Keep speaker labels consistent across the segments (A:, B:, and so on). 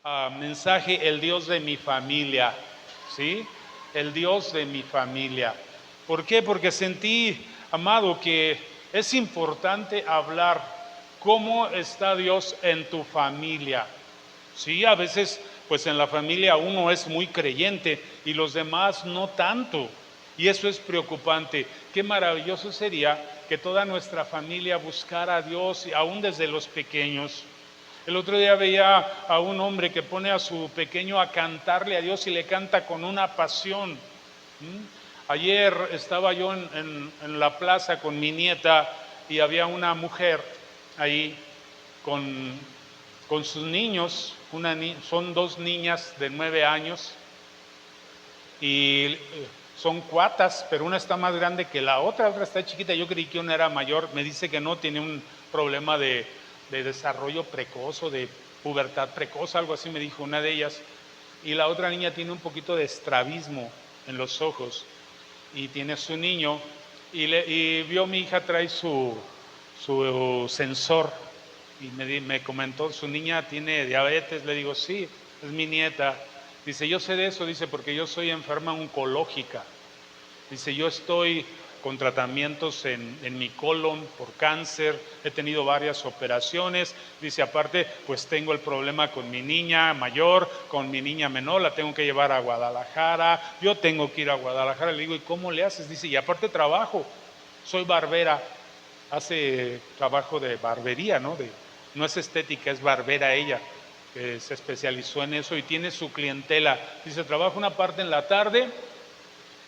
A: mensaje, el Dios de mi familia, ¿sí? El Dios de mi familia. ¿Por qué? Porque sentí, amado, que es importante hablar cómo está Dios en tu familia. Sí, a veces pues en la familia uno es muy creyente y los demás no tanto. Y eso es preocupante. Qué maravilloso sería que toda nuestra familia buscara a Dios, aún desde los pequeños. El otro día veía a un hombre que pone a su pequeño a cantarle a Dios y le canta con una pasión. Ayer estaba yo en la plaza con mi nieta y había una mujer ahí con sus niños, son dos niñas de 9 años y son cuatas, pero una está más grande que la otra está chiquita. Yo creí que una era mayor, me dice que no, tiene un problema de desarrollo precoz o de pubertad precoz, algo así me dijo una de ellas. Y la otra niña tiene un poquito de estrabismo en los ojos y tiene su niño y vio mi hija trae su sensor y me comentó, su niña tiene diabetes. Le digo, sí, es mi nieta. Dice, yo sé de eso, dice, porque yo soy enferma oncológica. Dice, yo estoy con tratamientos en mi colon por cáncer, he tenido varias operaciones. Dice, aparte, pues tengo el problema con mi niña mayor, con mi niña menor, la tengo que llevar a Guadalajara, yo tengo que ir a Guadalajara. Le digo, ¿y cómo le haces? Dice, y aparte trabajo, soy barbera, hace trabajo de barbería, ¿no? No es estética, es barbera ella, que se especializó en eso y tiene su clientela. Dice, trabajo una parte en la tarde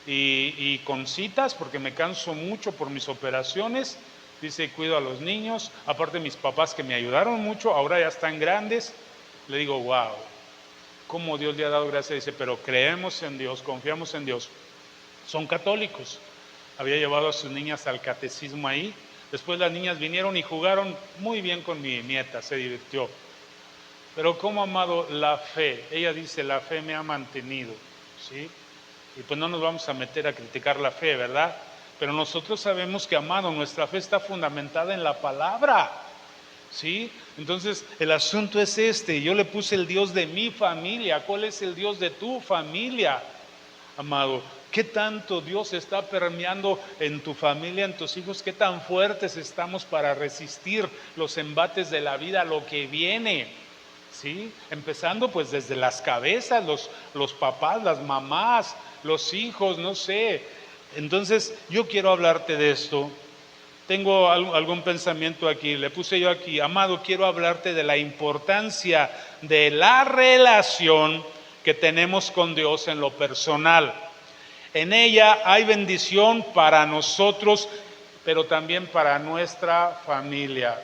A: y con citas porque me canso mucho por mis operaciones. Dice, cuido a los niños, aparte mis papás que me ayudaron mucho, ahora ya están grandes. Le digo, wow, cómo Dios le ha dado gracia. Dice, pero creemos en Dios, confiamos en Dios. Son católicos. Había llevado a sus niñas al catecismo ahí. Después las niñas vinieron y jugaron muy bien con mi nieta, se divirtió. Pero como, amado, la fe, ella dice, la fe me ha mantenido, ¿sí? Y pues no nos vamos a meter a criticar la fe, ¿verdad? Pero nosotros sabemos que, amado, nuestra fe está fundamentada en la palabra, ¿sí? Entonces el asunto es este, yo le puse el Dios de mi familia. ¿Cuál es el Dios de tu familia, amado? ¿Qué tanto Dios está permeando en tu familia, en tus hijos? ¿Qué tan fuertes estamos para resistir los embates de la vida, lo que viene? ¿Sí? Empezando pues desde las cabezas, los papás, las mamás, los hijos, no sé. Entonces yo quiero hablarte de esto. Tengo algún pensamiento aquí, le puse yo aquí, amado, quiero hablarte de la importancia de la relación que tenemos con Dios en lo personal. En ella hay bendición para nosotros, pero también para nuestra familia.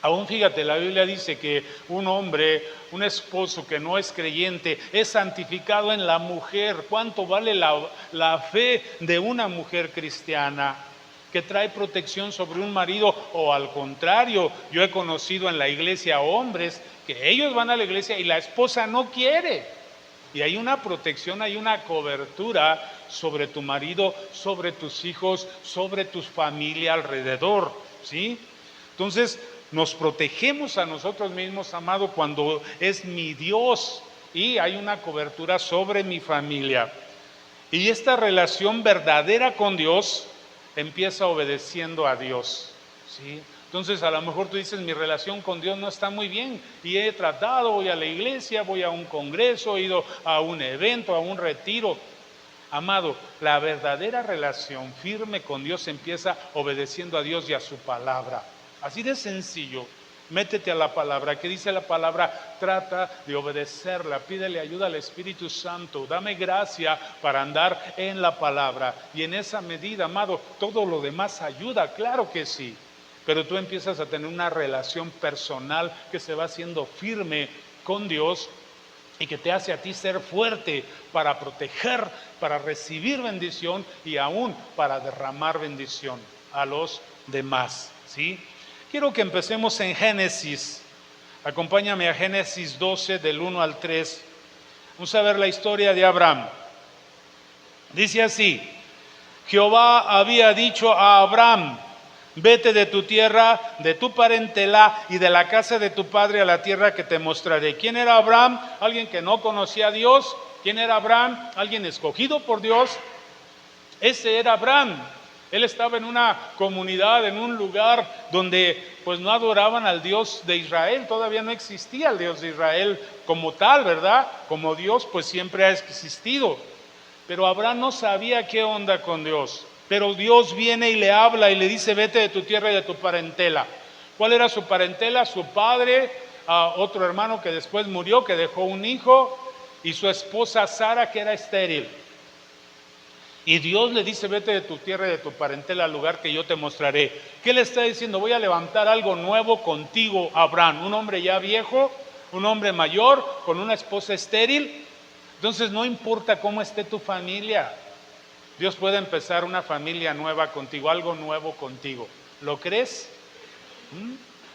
A: Aún fíjate, la Biblia dice que un hombre, un esposo que no es creyente, es santificado en la mujer. ¿Cuánto vale la fe de una mujer cristiana que trae protección sobre un marido? O al contrario, yo he conocido en la iglesia hombres que ellos van a la iglesia y la esposa no quiere. Y hay una protección, hay una cobertura sobre tu marido, sobre tus hijos, sobre tu familia alrededor, ¿sí? Entonces, nos protegemos a nosotros mismos, amado, cuando es mi Dios y hay una cobertura sobre mi familia. Y esta relación verdadera con Dios empieza obedeciendo a Dios, ¿sí? Entonces a lo mejor tú dices, mi relación con Dios no está muy bien y he tratado, voy a la iglesia, voy a un congreso, he ido a un evento, a un retiro. Amado, la verdadera relación firme con Dios empieza obedeciendo a Dios y a su palabra. Así de sencillo. Métete a la palabra. ¿Qué dice la palabra? Trata de obedecerla. Pídele ayuda al Espíritu Santo. Dame gracia para andar en la palabra. Y en esa medida, amado, todo lo demás ayuda. Claro que sí. Pero tú empiezas a tener una relación personal que se va haciendo firme con Dios y que te hace a ti ser fuerte para proteger, para recibir bendición y aún para derramar bendición a los demás, ¿sí? Quiero que empecemos en Génesis. Acompáñame a Génesis 12 del 1 al 3. Vamos a ver la historia de Abraham. Dice así: Jehová había dicho a Abraham: Vete de tu tierra, de tu parentela y de la casa de tu padre a la tierra que te mostraré. ¿Quién era Abraham? Alguien que no conocía a Dios. ¿Quién era Abraham? Alguien escogido por Dios. Ese era Abraham. Él estaba en una comunidad, en un lugar donde pues no adoraban al Dios de Israel. Todavía no existía el Dios de Israel como tal, ¿verdad? Como Dios pues siempre ha existido. Pero Abraham no sabía qué onda con Dios. Pero Dios viene y le habla y le dice: vete de tu tierra y de tu parentela. ¿Cuál era su parentela? Su padre, otro hermano que después murió, que dejó un hijo, y su esposa Sara, que era estéril. Y Dios le dice: vete de tu tierra y de tu parentela al lugar que yo te mostraré. ¿Qué le está diciendo? Voy a levantar algo nuevo contigo, Abraham. Un hombre ya viejo, un hombre mayor, con una esposa estéril. Entonces no importa cómo esté tu familia, Dios puede empezar una familia nueva contigo, algo nuevo contigo. ¿Lo crees?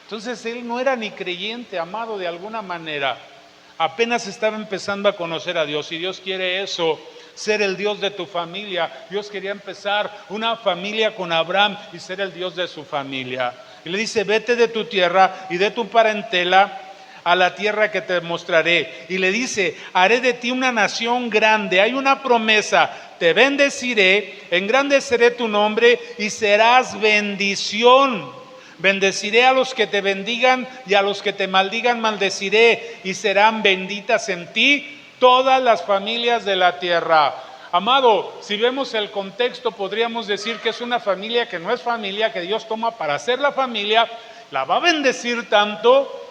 A: Entonces él no era ni creyente, amado, de alguna manera. Apenas estaba empezando a conocer a Dios, y Dios quiere eso, ser el Dios de tu familia. Dios quería empezar una familia con Abraham y ser el Dios de su familia. Y le dice: vete de tu tierra y de tu parentela a la tierra que te mostraré. Y le dice: haré de ti una nación grande. Hay una promesa: te bendeciré, engrandeceré tu nombre y serás bendición. Bendeciré a los que te bendigan y a los que te maldigan maldeciré, y serán benditas en ti todas las familias de la tierra. Amado, si vemos el contexto, podríamos decir que es una familia que no es familia, que Dios toma para hacer la familia, la va a bendecir tanto.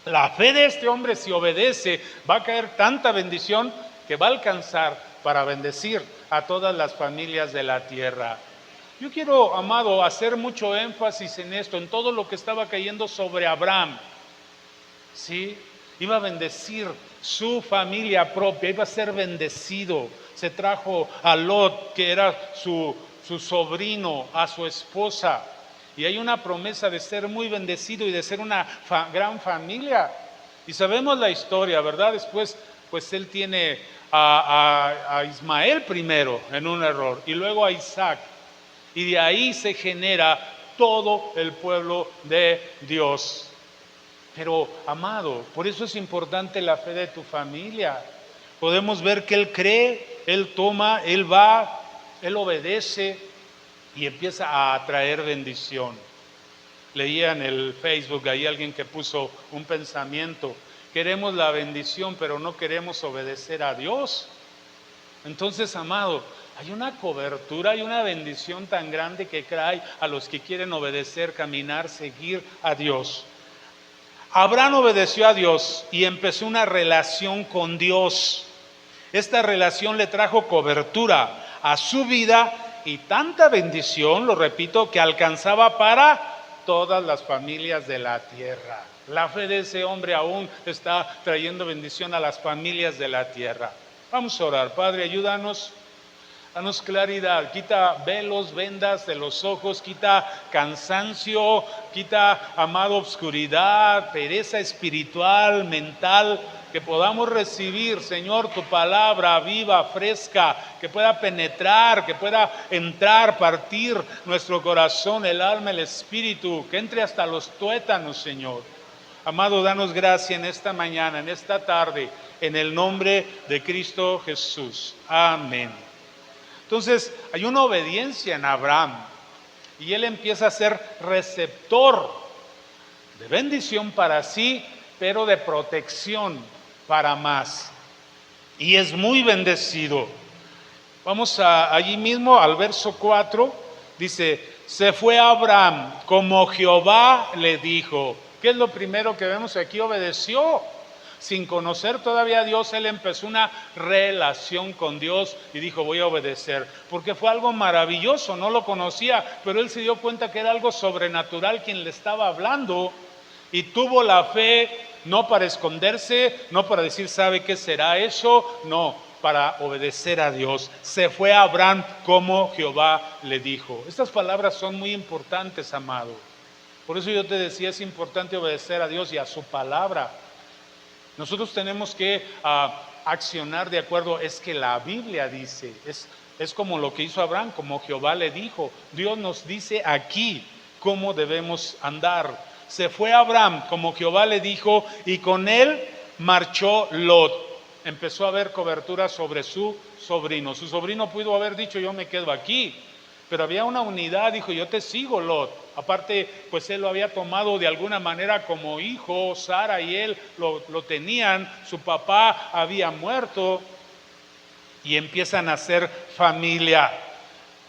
A: La fe de este hombre, si obedece, va a caer tanta bendición que va a alcanzar para bendecir a todas las familias de la tierra. Yo quiero, amado, hacer mucho énfasis en esto, en todo lo que estaba cayendo sobre Abraham. ¿Sí? Iba a bendecir su familia propia, iba a ser bendecido. Se trajo a Lot, que era su sobrino, a su esposa. Y hay una promesa de ser muy bendecido y de ser una gran familia. Y sabemos la historia, ¿verdad? Después, pues él tiene a Ismael primero en un error, y luego a Isaac. Y de ahí se genera todo el pueblo de Dios. Pero, amado, por eso es importante la fe de tu familia. Podemos ver que él cree, él toma, él va, él obedece y empieza a traer bendición. Leía en el Facebook ahí alguien que puso un pensamiento: queremos la bendición, pero no queremos obedecer a Dios. Entonces, amado, hay una cobertura, hay una bendición tan grande que trae a los que quieren obedecer, caminar, seguir a Dios. Abraham obedeció a Dios y empezó una relación con Dios. Esta relación le trajo cobertura a su vida y tanta bendición, lo repito, que alcanzaba para todas las familias de la tierra. La fe de ese hombre aún está trayendo bendición a las familias de la tierra. Vamos a orar. Padre, ayúdanos. Danos claridad, quita velos, vendas de los ojos, quita cansancio, quita, amado, obscuridad, pereza espiritual, mental, que podamos recibir, Señor, tu palabra viva, fresca, que pueda penetrar, que pueda entrar, partir nuestro corazón, el alma, el espíritu, que entre hasta los tuétanos, Señor. Amado, danos gracia en esta mañana, en esta tarde, en el nombre de Cristo Jesús. Amén. Entonces, hay una obediencia en Abraham y él empieza a ser receptor de bendición para sí, pero de protección para más. Y es muy bendecido. Vamos allí mismo al verso 4, dice: se fue Abraham como Jehová le dijo. ¿Qué es lo primero que vemos aquí? Obedeció. Sin conocer todavía a Dios, él empezó una relación con Dios y dijo: voy a obedecer, porque fue algo maravilloso. No lo conocía, pero él se dio cuenta que era algo sobrenatural quien le estaba hablando, y tuvo la fe, no para esconderse, no para decir ¿sabe qué será eso? No, para obedecer a Dios. Se fue a Abraham como Jehová le dijo. Estas palabras son muy importantes, amado. Por eso yo te decía, es importante obedecer a Dios y a su palabra. Nosotros tenemos que accionar de acuerdo, es que la Biblia dice, es como lo que hizo Abraham, como Jehová le dijo. Dios nos dice aquí, cómo debemos andar. Se fue Abraham, como Jehová le dijo, y con él marchó Lot. Empezó a haber cobertura sobre su sobrino. Su sobrino pudo haber dicho, yo me quedo aquí. Pero había una unidad, dijo, yo te sigo, Lot. Aparte, pues él lo había tomado de alguna manera como hijo, Sara y él lo tenían, su papá había muerto y empiezan a ser familia.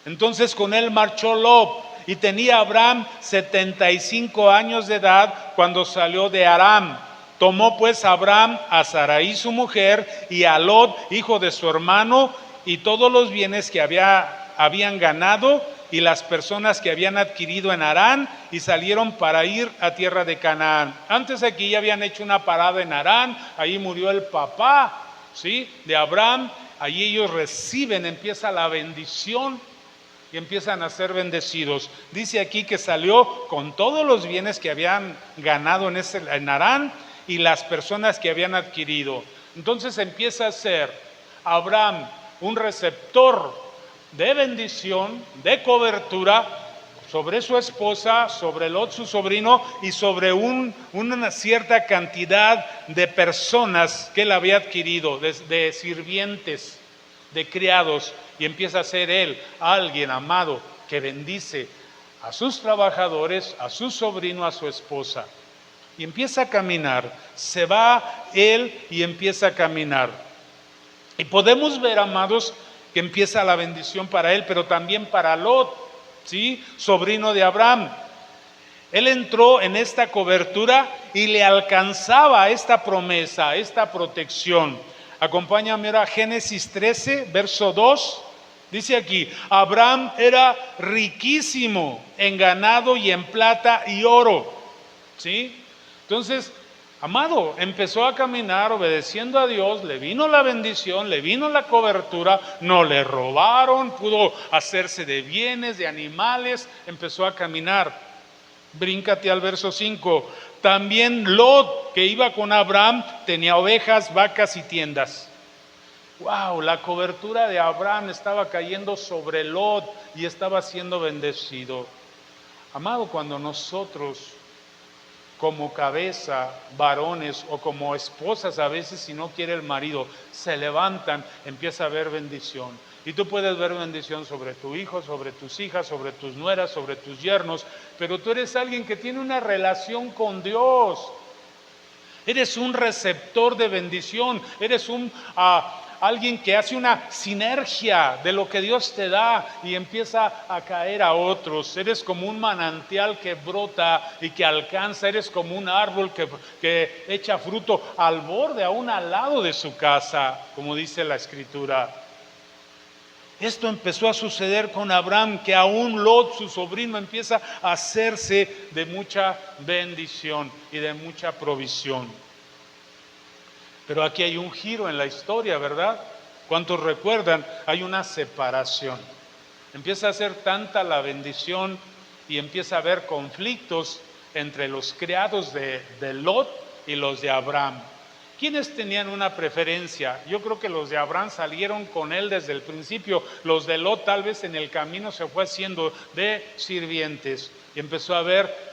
A: Entonces con él marchó Lot y tenía Abraham 75 años de edad cuando salió de Aram. Tomó pues Abraham a Sarai su mujer y a Lot, hijo de su hermano, y todos los bienes que habían ganado y las personas que habían adquirido en Harán, y salieron para ir a tierra de Canaán. Antes aquí ya habían hecho una parada en Harán, ahí murió el papá, ¿sí?, de Abraham. Allí ellos reciben, empieza la bendición y empiezan a ser bendecidos. Dice aquí que salió con todos los bienes que habían ganado en Harán y las personas que habían adquirido. Entonces empieza a ser Abraham un receptor de bendición, de cobertura sobre su esposa, sobre Lot su sobrino y sobre una cierta cantidad de personas que él había adquirido, de sirvientes, de criados, y empieza a ser él alguien amado que bendice a sus trabajadores, a su sobrino, a su esposa. Y empieza a caminar, se va él y empieza a caminar. Y podemos ver, amados, que empieza la bendición para él, pero también para Lot, ¿sí?, sobrino de Abraham. Él entró en esta cobertura y le alcanzaba esta promesa, esta protección. Acompáñame ahora a Génesis 13, verso 2. Dice aquí, Abraham era riquísimo en ganado y en plata y oro, ¿sí? Entonces, amado, empezó a caminar obedeciendo a Dios, le vino la bendición, le vino la cobertura, no le robaron, pudo hacerse de bienes, de animales, empezó a caminar. Bríncate al verso 5. También Lot, que iba con Abraham, tenía ovejas, vacas y tiendas. Wow, la cobertura de Abraham estaba cayendo sobre Lot y estaba siendo bendecido. Amado, cuando nosotros como cabeza, varones, o como esposas a veces, si no quiere el marido, se levantan, empieza a haber bendición. Y tú puedes ver bendición sobre tu hijo, sobre tus hijas, sobre tus nueras, sobre tus yernos, pero tú eres alguien que tiene una relación con Dios. Eres un receptor de bendición, eres alguien que hace una sinergia de lo que Dios te da y empieza a caer a otros. Eres como un manantial que brota y que alcanza, eres como un árbol que echa fruto al borde, aún al lado de su casa, como dice la Escritura. Esto empezó a suceder con Abraham, que aún Lot, su sobrino, empieza a hacerse de mucha bendición y de mucha provisión. Pero aquí hay un giro en la historia, ¿verdad? ¿Cuántos recuerdan? Hay una separación. Empieza a ser tanta la bendición y empieza a haber conflictos entre los criados de Lot y los de Abraham. ¿Quiénes tenían una preferencia? Yo creo que los de Abraham salieron con él desde el principio. Los de Lot tal vez en el camino se fue haciendo de sirvientes y empezó a haber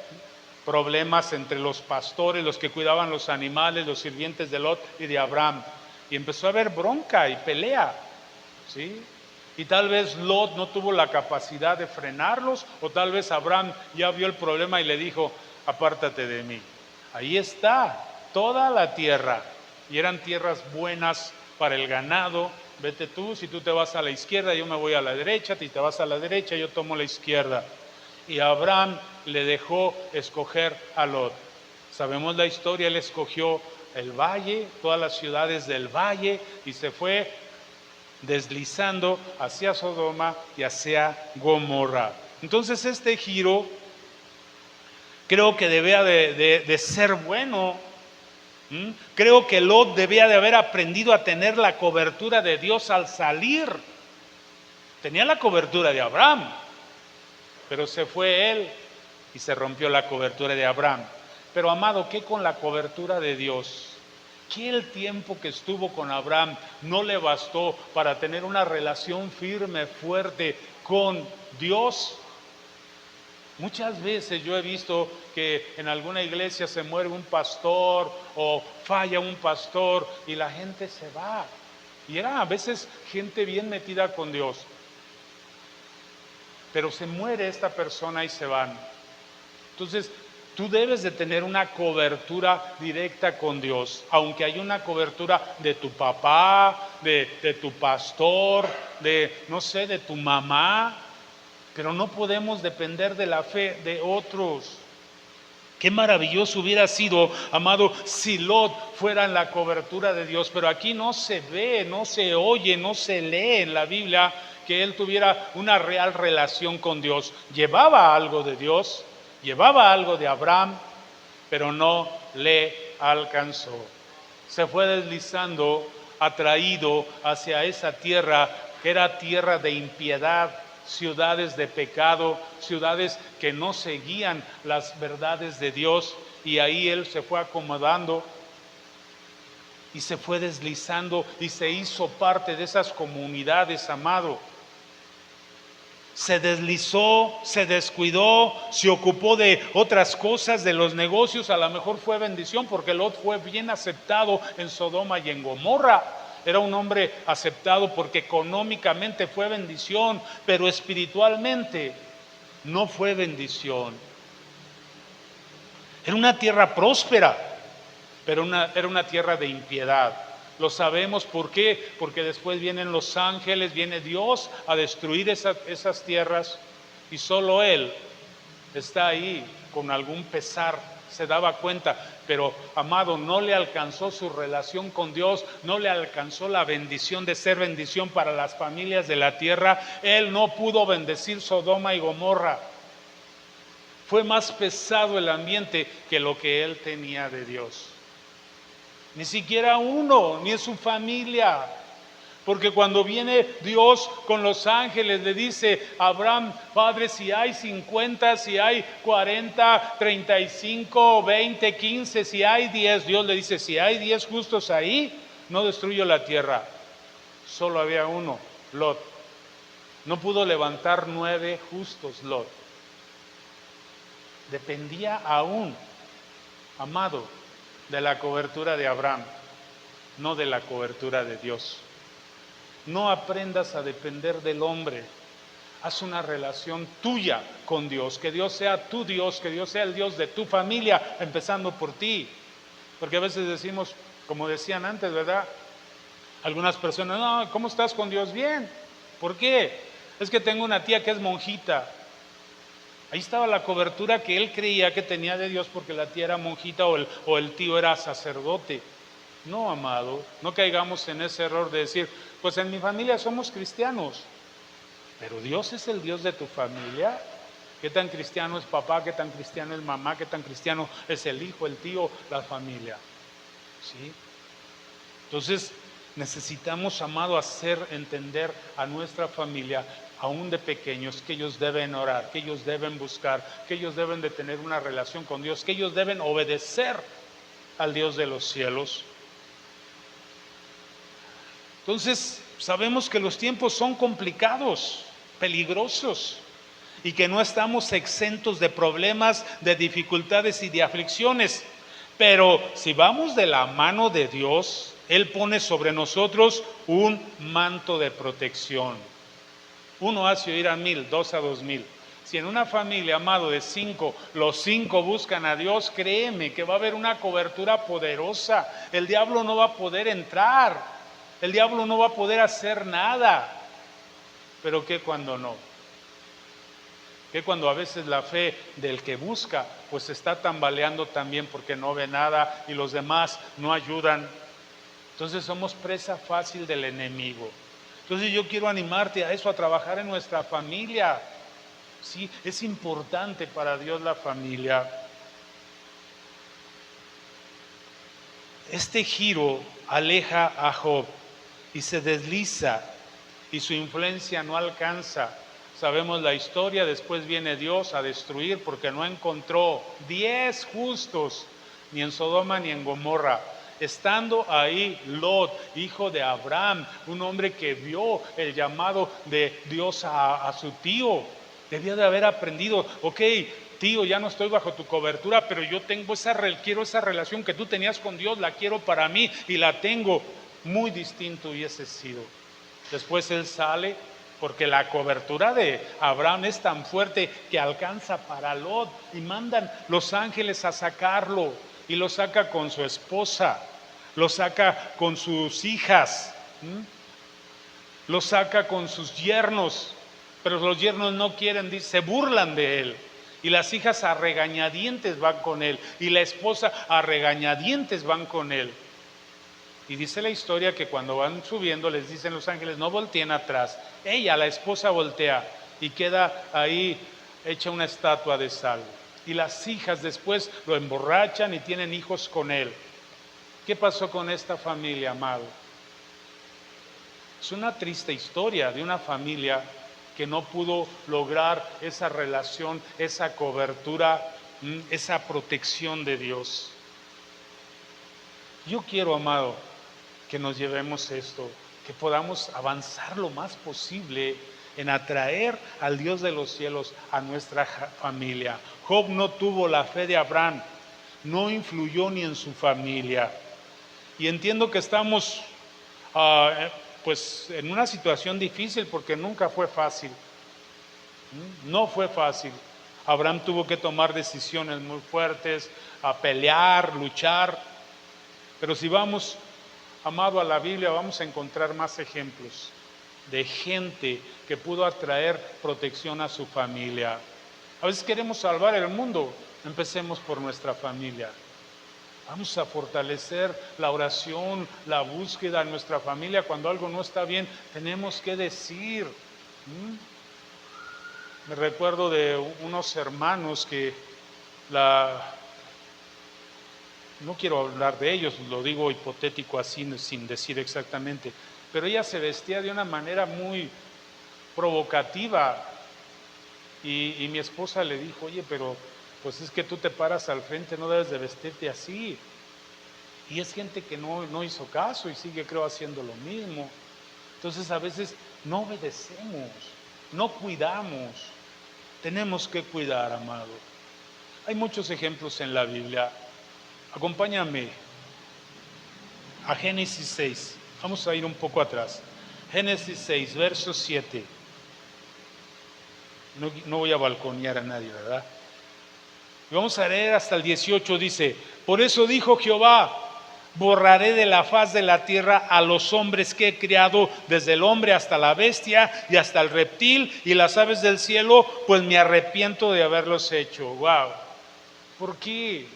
A: problemas entre los pastores, los que cuidaban los animales, los sirvientes de Lot y de Abraham. Y empezó a haber bronca y pelea, ¿sí? Y tal vez Lot no tuvo la capacidad de frenarlos, o tal vez Abraham ya vio el problema y le dijo, apártate de mí. Ahí está toda la tierra, y eran tierras buenas para el ganado. Vete tú, si tú te vas a la izquierda, yo me voy a la derecha, si te vas a la derecha, yo tomo la izquierda. Y Abraham le dejó escoger a Lot. Sabemos la historia, él escogió el valle, todas las ciudades del valle, y se fue deslizando hacia Sodoma y hacia Gomorra. Entonces este giro creo que debía de ser bueno. Creo que Lot debía de haber aprendido a tener la cobertura de Dios al salir. Tenía la cobertura de Abraham, pero se fue él y se rompió la cobertura de Abraham. Pero amado, ¿qué con la cobertura de Dios? ¿Qué el tiempo que estuvo con Abraham no le bastó para tener una relación firme, fuerte con Dios? Muchas veces yo he visto que en alguna iglesia se muere un pastor o falla un pastor y la gente se va. Y era a veces gente bien metida con Dios. Pero se muere esta persona y se van. Entonces, tú debes de tener una cobertura directa con Dios, aunque hay una cobertura de tu papá, de tu pastor, no sé, de tu mamá, pero no podemos depender de la fe de otros. Qué maravilloso hubiera sido, amado, si Lot fuera en la cobertura de Dios, pero aquí no se ve, no se oye, no se lee en la Biblia que él tuviera una real relación con Dios. Llevaba algo de Dios, llevaba algo de Abraham, pero no le alcanzó. Se fue deslizando, atraído hacia esa tierra que era tierra de impiedad, ciudades de pecado, ciudades que no seguían las verdades de Dios, y ahí él se fue acomodando y se fue deslizando y se hizo parte de esas comunidades, amado. Se deslizó, se descuidó, se ocupó de otras cosas, de los negocios. A lo mejor fue bendición porque Lot fue bien aceptado en Sodoma y en Gomorra. Era un hombre aceptado porque económicamente fue bendición, pero espiritualmente no fue bendición. Era una tierra próspera, pero era una tierra de impiedad. Lo sabemos, ¿por qué? Porque después vienen los ángeles, viene Dios a destruir esas tierras, y solo Él está ahí con algún pesar, se daba cuenta. Pero, amado, no le alcanzó su relación con Dios, no le alcanzó la bendición de ser bendición para las familias de la tierra. Él no pudo bendecir Sodoma y Gomorra. Fue más pesado el ambiente que lo que él tenía de Dios. Ni siquiera uno, ni en su familia. Porque cuando viene Dios con los ángeles, le dice a Abraham: Padre, si hay 50, si hay 40, 35, 20, 15, si hay 10, Dios le dice: si hay 10 justos ahí, no destruyo la tierra. Solo había uno, Lot. No pudo levantar 9 justos, Lot. Dependía aún, amado, de la cobertura de Abraham, no de la cobertura de Dios. No aprendas a depender del hombre. Haz una relación tuya con Dios, que Dios sea tu Dios, que Dios sea el Dios de tu familia, empezando por ti. Porque a veces decimos, como decían antes, ¿verdad? Algunas personas: no, ¿cómo estás con Dios? Bien. ¿Por qué? Es que tengo una tía que es monjita. Ahí estaba la cobertura que él creía que tenía de Dios porque la tía era monjita o el tío era sacerdote. No, amado, no caigamos en ese error de decir: pues en mi familia somos cristianos. Pero Dios es el Dios de tu familia. ¿Qué tan cristiano es papá? ¿Qué tan cristiano es mamá? ¿Qué tan cristiano es el hijo, el tío, la familia? ¿Sí? Entonces necesitamos, amado, hacer entender a nuestra familia, aún de pequeños, que ellos deben orar, que ellos deben buscar, que ellos deben de tener una relación con Dios, que ellos deben obedecer al Dios de los cielos. Entonces, sabemos que los tiempos son complicados, peligrosos, y que no estamos exentos de problemas, de dificultades y de aflicciones. Pero si vamos de la mano de Dios, Él pone sobre nosotros un manto de protección. 1 hace oír a 1000, 2 a 2000. Si en una familia, amado, de 5, los 5 buscan a Dios, créeme que va a haber una cobertura poderosa. El diablo no va a poder entrar, el diablo no va a poder hacer nada. Pero ¿qué cuando no? ¿Qué cuando a veces la fe del que busca pues está tambaleando también porque no ve nada y los demás no ayudan? Entonces somos presa fácil del enemigo. Entonces yo quiero animarte a eso, a trabajar en nuestra familia. Sí, es importante para Dios la familia. Este giro aleja a Job y se desliza y su influencia no alcanza. Sabemos la historia, después viene Dios a destruir porque no encontró 10 justos, ni en Sodoma ni en Gomorra. Estando ahí Lot, hijo de Abraham, un hombre que vio el llamado de Dios a su tío. Debía de haber aprendido, ok, tío, ya no estoy bajo tu cobertura, pero yo tengo quiero esa relación que tú tenías con Dios, la quiero para mí y la tengo. Muy distinto hubiese sido. Después él sale, porque la cobertura de Abraham es tan fuerte que alcanza para Lot, y mandan los ángeles a sacarlo, y lo saca con su esposa, lo saca con sus hijas, lo saca con sus yernos, pero los yernos no quieren, se burlan de él. Y las hijas a regañadientes van con él, y la esposa a regañadientes van con él. Y dice la historia que cuando van subiendo les dicen los ángeles, no volteen atrás. Ella, la esposa, voltea y queda ahí hecha una estatua de sal. Y las hijas después lo emborrachan y tienen hijos con él. ¿Qué pasó con esta familia, amado? Es una triste historia de una familia que no pudo lograr esa relación, esa cobertura, esa protección de Dios. Yo quiero, amado, que nos llevemos esto, que podamos avanzar lo más posible en atraer al Dios de los cielos a nuestra familia. Job no tuvo la fe de Abraham, no influyó ni en su familia. Y entiendo que estamos pues en una situación difícil, porque nunca fue fácil. No fue fácil. Abraham tuvo que tomar decisiones muy fuertes, a pelear, luchar. Pero si vamos, amado, a la Biblia, vamos a encontrar más ejemplos de gente que pudo atraer protección a su familia. A veces queremos salvar el mundo, empecemos por nuestra familia. Vamos a fortalecer la oración, la búsqueda en nuestra familia. Cuando algo no está bien, tenemos que decir. Me recuerdo de unos hermanos que no quiero hablar de ellos, lo digo hipotético así, sin decir exactamente, pero ella se vestía de una manera muy provocativa y mi esposa le dijo, oye, pero pues es que tú te paras al frente, no debes de vestirte así. Y es gente que no hizo caso y sigue, creo, haciendo lo mismo. Entonces a veces no obedecemos, no cuidamos. Tenemos que cuidar, amado. Hay muchos ejemplos en la Biblia. Acompáñame a Génesis 6. Vamos a ir un poco atrás. Génesis 6, verso 7. No voy a balconear a nadie, ¿verdad? Y vamos a leer hasta el 18. Dice, por eso dijo Jehová, borraré de la faz de la tierra a los hombres que he criado, desde el hombre hasta la bestia y hasta el reptil y las aves del cielo, pues me arrepiento de haberlos hecho. Wow. ¿Por qué?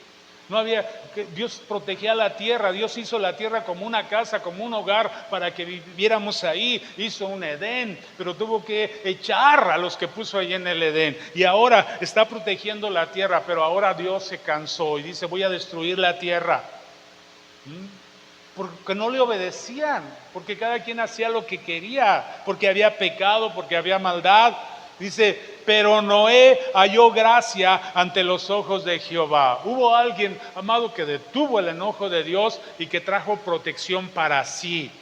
A: Dios protegía la tierra, Dios hizo la tierra como una casa, como un hogar para que viviéramos ahí, hizo un Edén, pero tuvo que echar a los que puso ahí en el Edén, y ahora está protegiendo la tierra, pero ahora Dios se cansó y dice, voy a destruir la tierra, porque no le obedecían, porque cada quien hacía lo que quería, porque había pecado, porque había maldad. Dice, pero Noé halló gracia ante los ojos de Jehová. Hubo alguien, amado, que detuvo el enojo de Dios y que trajo protección para sí.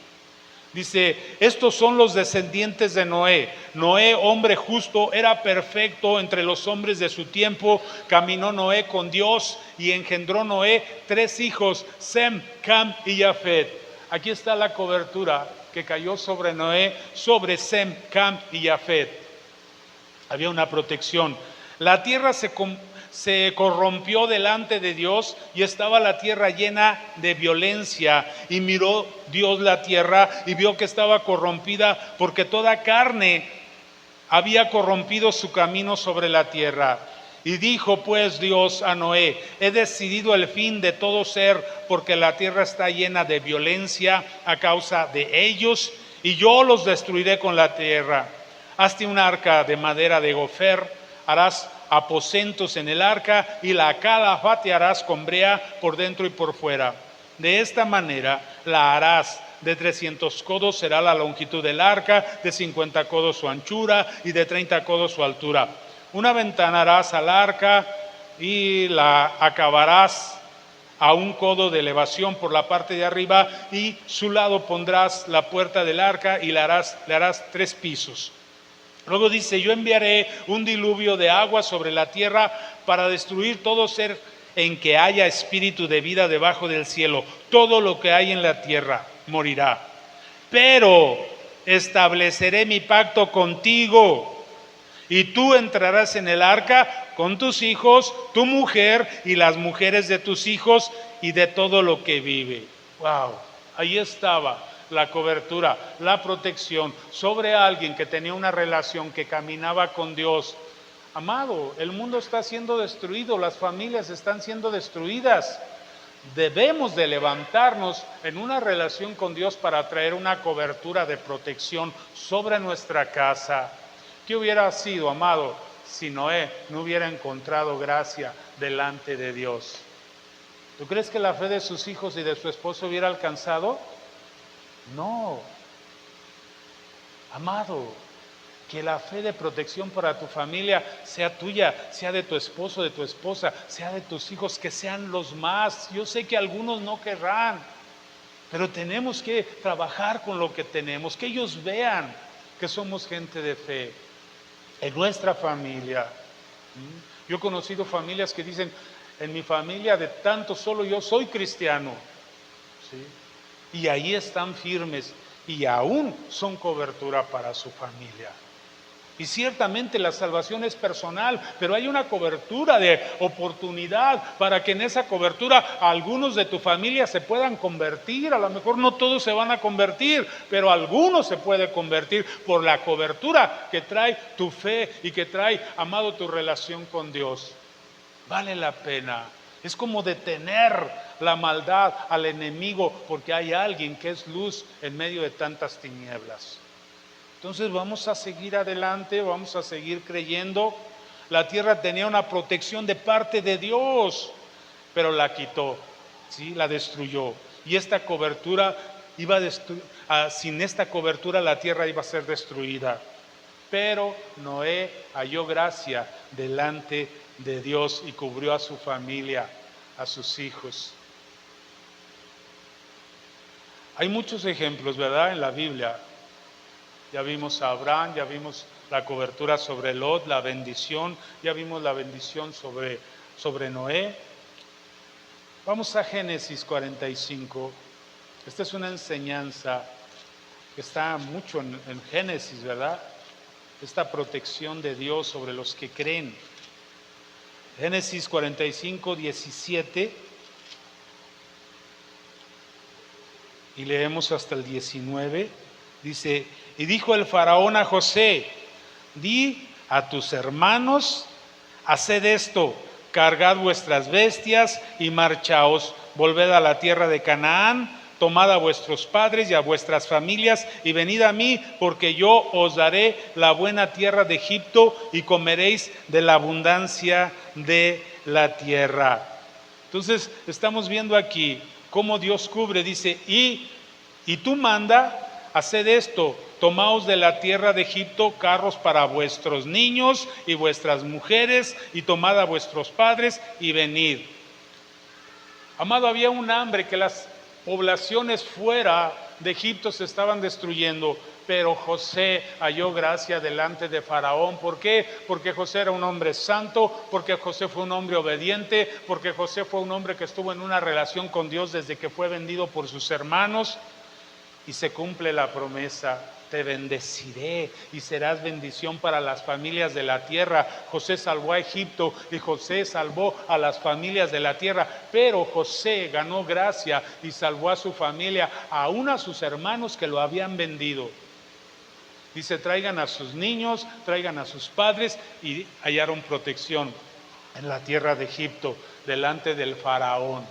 A: Dice, estos son los descendientes de Noé. Noé, hombre justo, era perfecto entre los hombres de su tiempo. Caminó Noé con Dios y engendró Noé 3 hijos, Sem, Cam y Jafet. Aquí está la cobertura que cayó sobre Noé, sobre Sem, Cam y Jafet. Había una protección. La tierra se corrompió delante de Dios y estaba la tierra llena de violencia. Y miró Dios la tierra y vio que estaba corrompida, porque toda carne había corrompido su camino sobre la tierra. Y dijo pues Dios a Noé, he decidido el fin de todo ser, porque la tierra está llena de violencia a causa de ellos, y yo los destruiré con la tierra. Hazte un arca de madera de gofer, harás aposentos en el arca y la calafa te harás con brea por dentro y por fuera. De esta manera la harás. De 300 codos será la longitud del arca, de 50 codos su anchura y de 30 codos su altura. Una ventana harás al arca y la acabarás a 1 codo de elevación por la parte de arriba, y su lado pondrás la puerta del arca y le harás 3 pisos. Luego dice, yo enviaré un diluvio de agua sobre la tierra para destruir todo ser en que haya espíritu de vida debajo del cielo. Todo lo que hay en la tierra morirá. Pero estableceré mi pacto contigo y tú entrarás en el arca con tus hijos, tu mujer y las mujeres de tus hijos y de todo lo que vive. Wow, ahí estaba la cobertura, la protección sobre alguien que tenía una relación, que caminaba con Dios. Amado, el mundo está siendo destruido, las familias están siendo destruidas. Debemos de levantarnos en una relación con Dios para traer una cobertura de protección sobre nuestra casa. ¿Qué hubiera sido, amado, si Noé no hubiera encontrado gracia delante de Dios? ¿Tú crees que la fe de sus hijos y de su esposo hubiera alcanzado? No. Amado, que la fe de protección para tu familia sea tuya, sea de tu esposo, de tu esposa, sea de tus hijos, que sean los más. Yo sé que algunos no querrán, pero tenemos que trabajar con lo que tenemos, que ellos vean que somos gente de fe en nuestra familia. Yo he conocido familias que dicen, en mi familia de tanto solo yo soy cristiano, ¿sí? Y ahí están firmes y aún son cobertura para su familia. Y ciertamente la salvación es personal, pero hay una cobertura de oportunidad para que en esa cobertura algunos de tu familia se puedan convertir. A lo mejor no todos se van a convertir, pero algunos se pueden convertir por la cobertura que trae tu fe y que trae, amado, tu relación con Dios. Vale la pena. Es como detener la maldad al enemigo, porque hay alguien que es luz en medio de tantas tinieblas. Entonces vamos a seguir adelante, vamos a seguir creyendo. La tierra tenía una protección de parte de Dios, pero la quitó, ¿sí? La destruyó. Y esta cobertura sin esta cobertura la tierra iba a ser destruida. Pero Noé halló gracia delante de Dios y cubrió a su familia, a sus hijos. Hay muchos ejemplos, ¿verdad?, en la Biblia. Ya vimos a Abraham, ya vimos la cobertura sobre Lot, la bendición, ya vimos la bendición sobre Noé. Vamos a Génesis 45. Esta es una enseñanza que está mucho en Génesis, ¿verdad? Esta protección de Dios sobre los que creen. Génesis 45, 17. Y leemos hasta el 19. Dice, y dijo el faraón a José, di a tus hermanos, haced esto, cargad vuestras bestias y marchaos, volved a la tierra de Canaán, tomad a vuestros padres y a vuestras familias y venid a mí, porque yo os daré la buena tierra de Egipto y comeréis de la abundancia de la tierra. Entonces estamos viendo aquí cómo Dios cubre, dice, y tú manda, haced esto, tomaos de la tierra de Egipto carros para vuestros niños y vuestras mujeres, y tomad a vuestros padres y venid. Amado, había un hambre, que las poblaciones fuera de Egipto se estaban destruyendo, pero José halló gracia delante de Faraón. ¿Por qué? Porque José era un hombre santo, porque José fue un hombre obediente, porque José fue un hombre que estuvo en una relación con Dios desde que fue vendido por sus hermanos. Y se cumple la promesa, te bendeciré y serás bendición para las familias de la tierra. José salvó a Egipto y José salvó a las familias de la tierra, pero José ganó gracia y salvó a su familia, aún a sus hermanos que lo habían vendido. Dice, traigan a sus niños, traigan a sus padres, y hallaron protección en la tierra de Egipto, delante del faraón.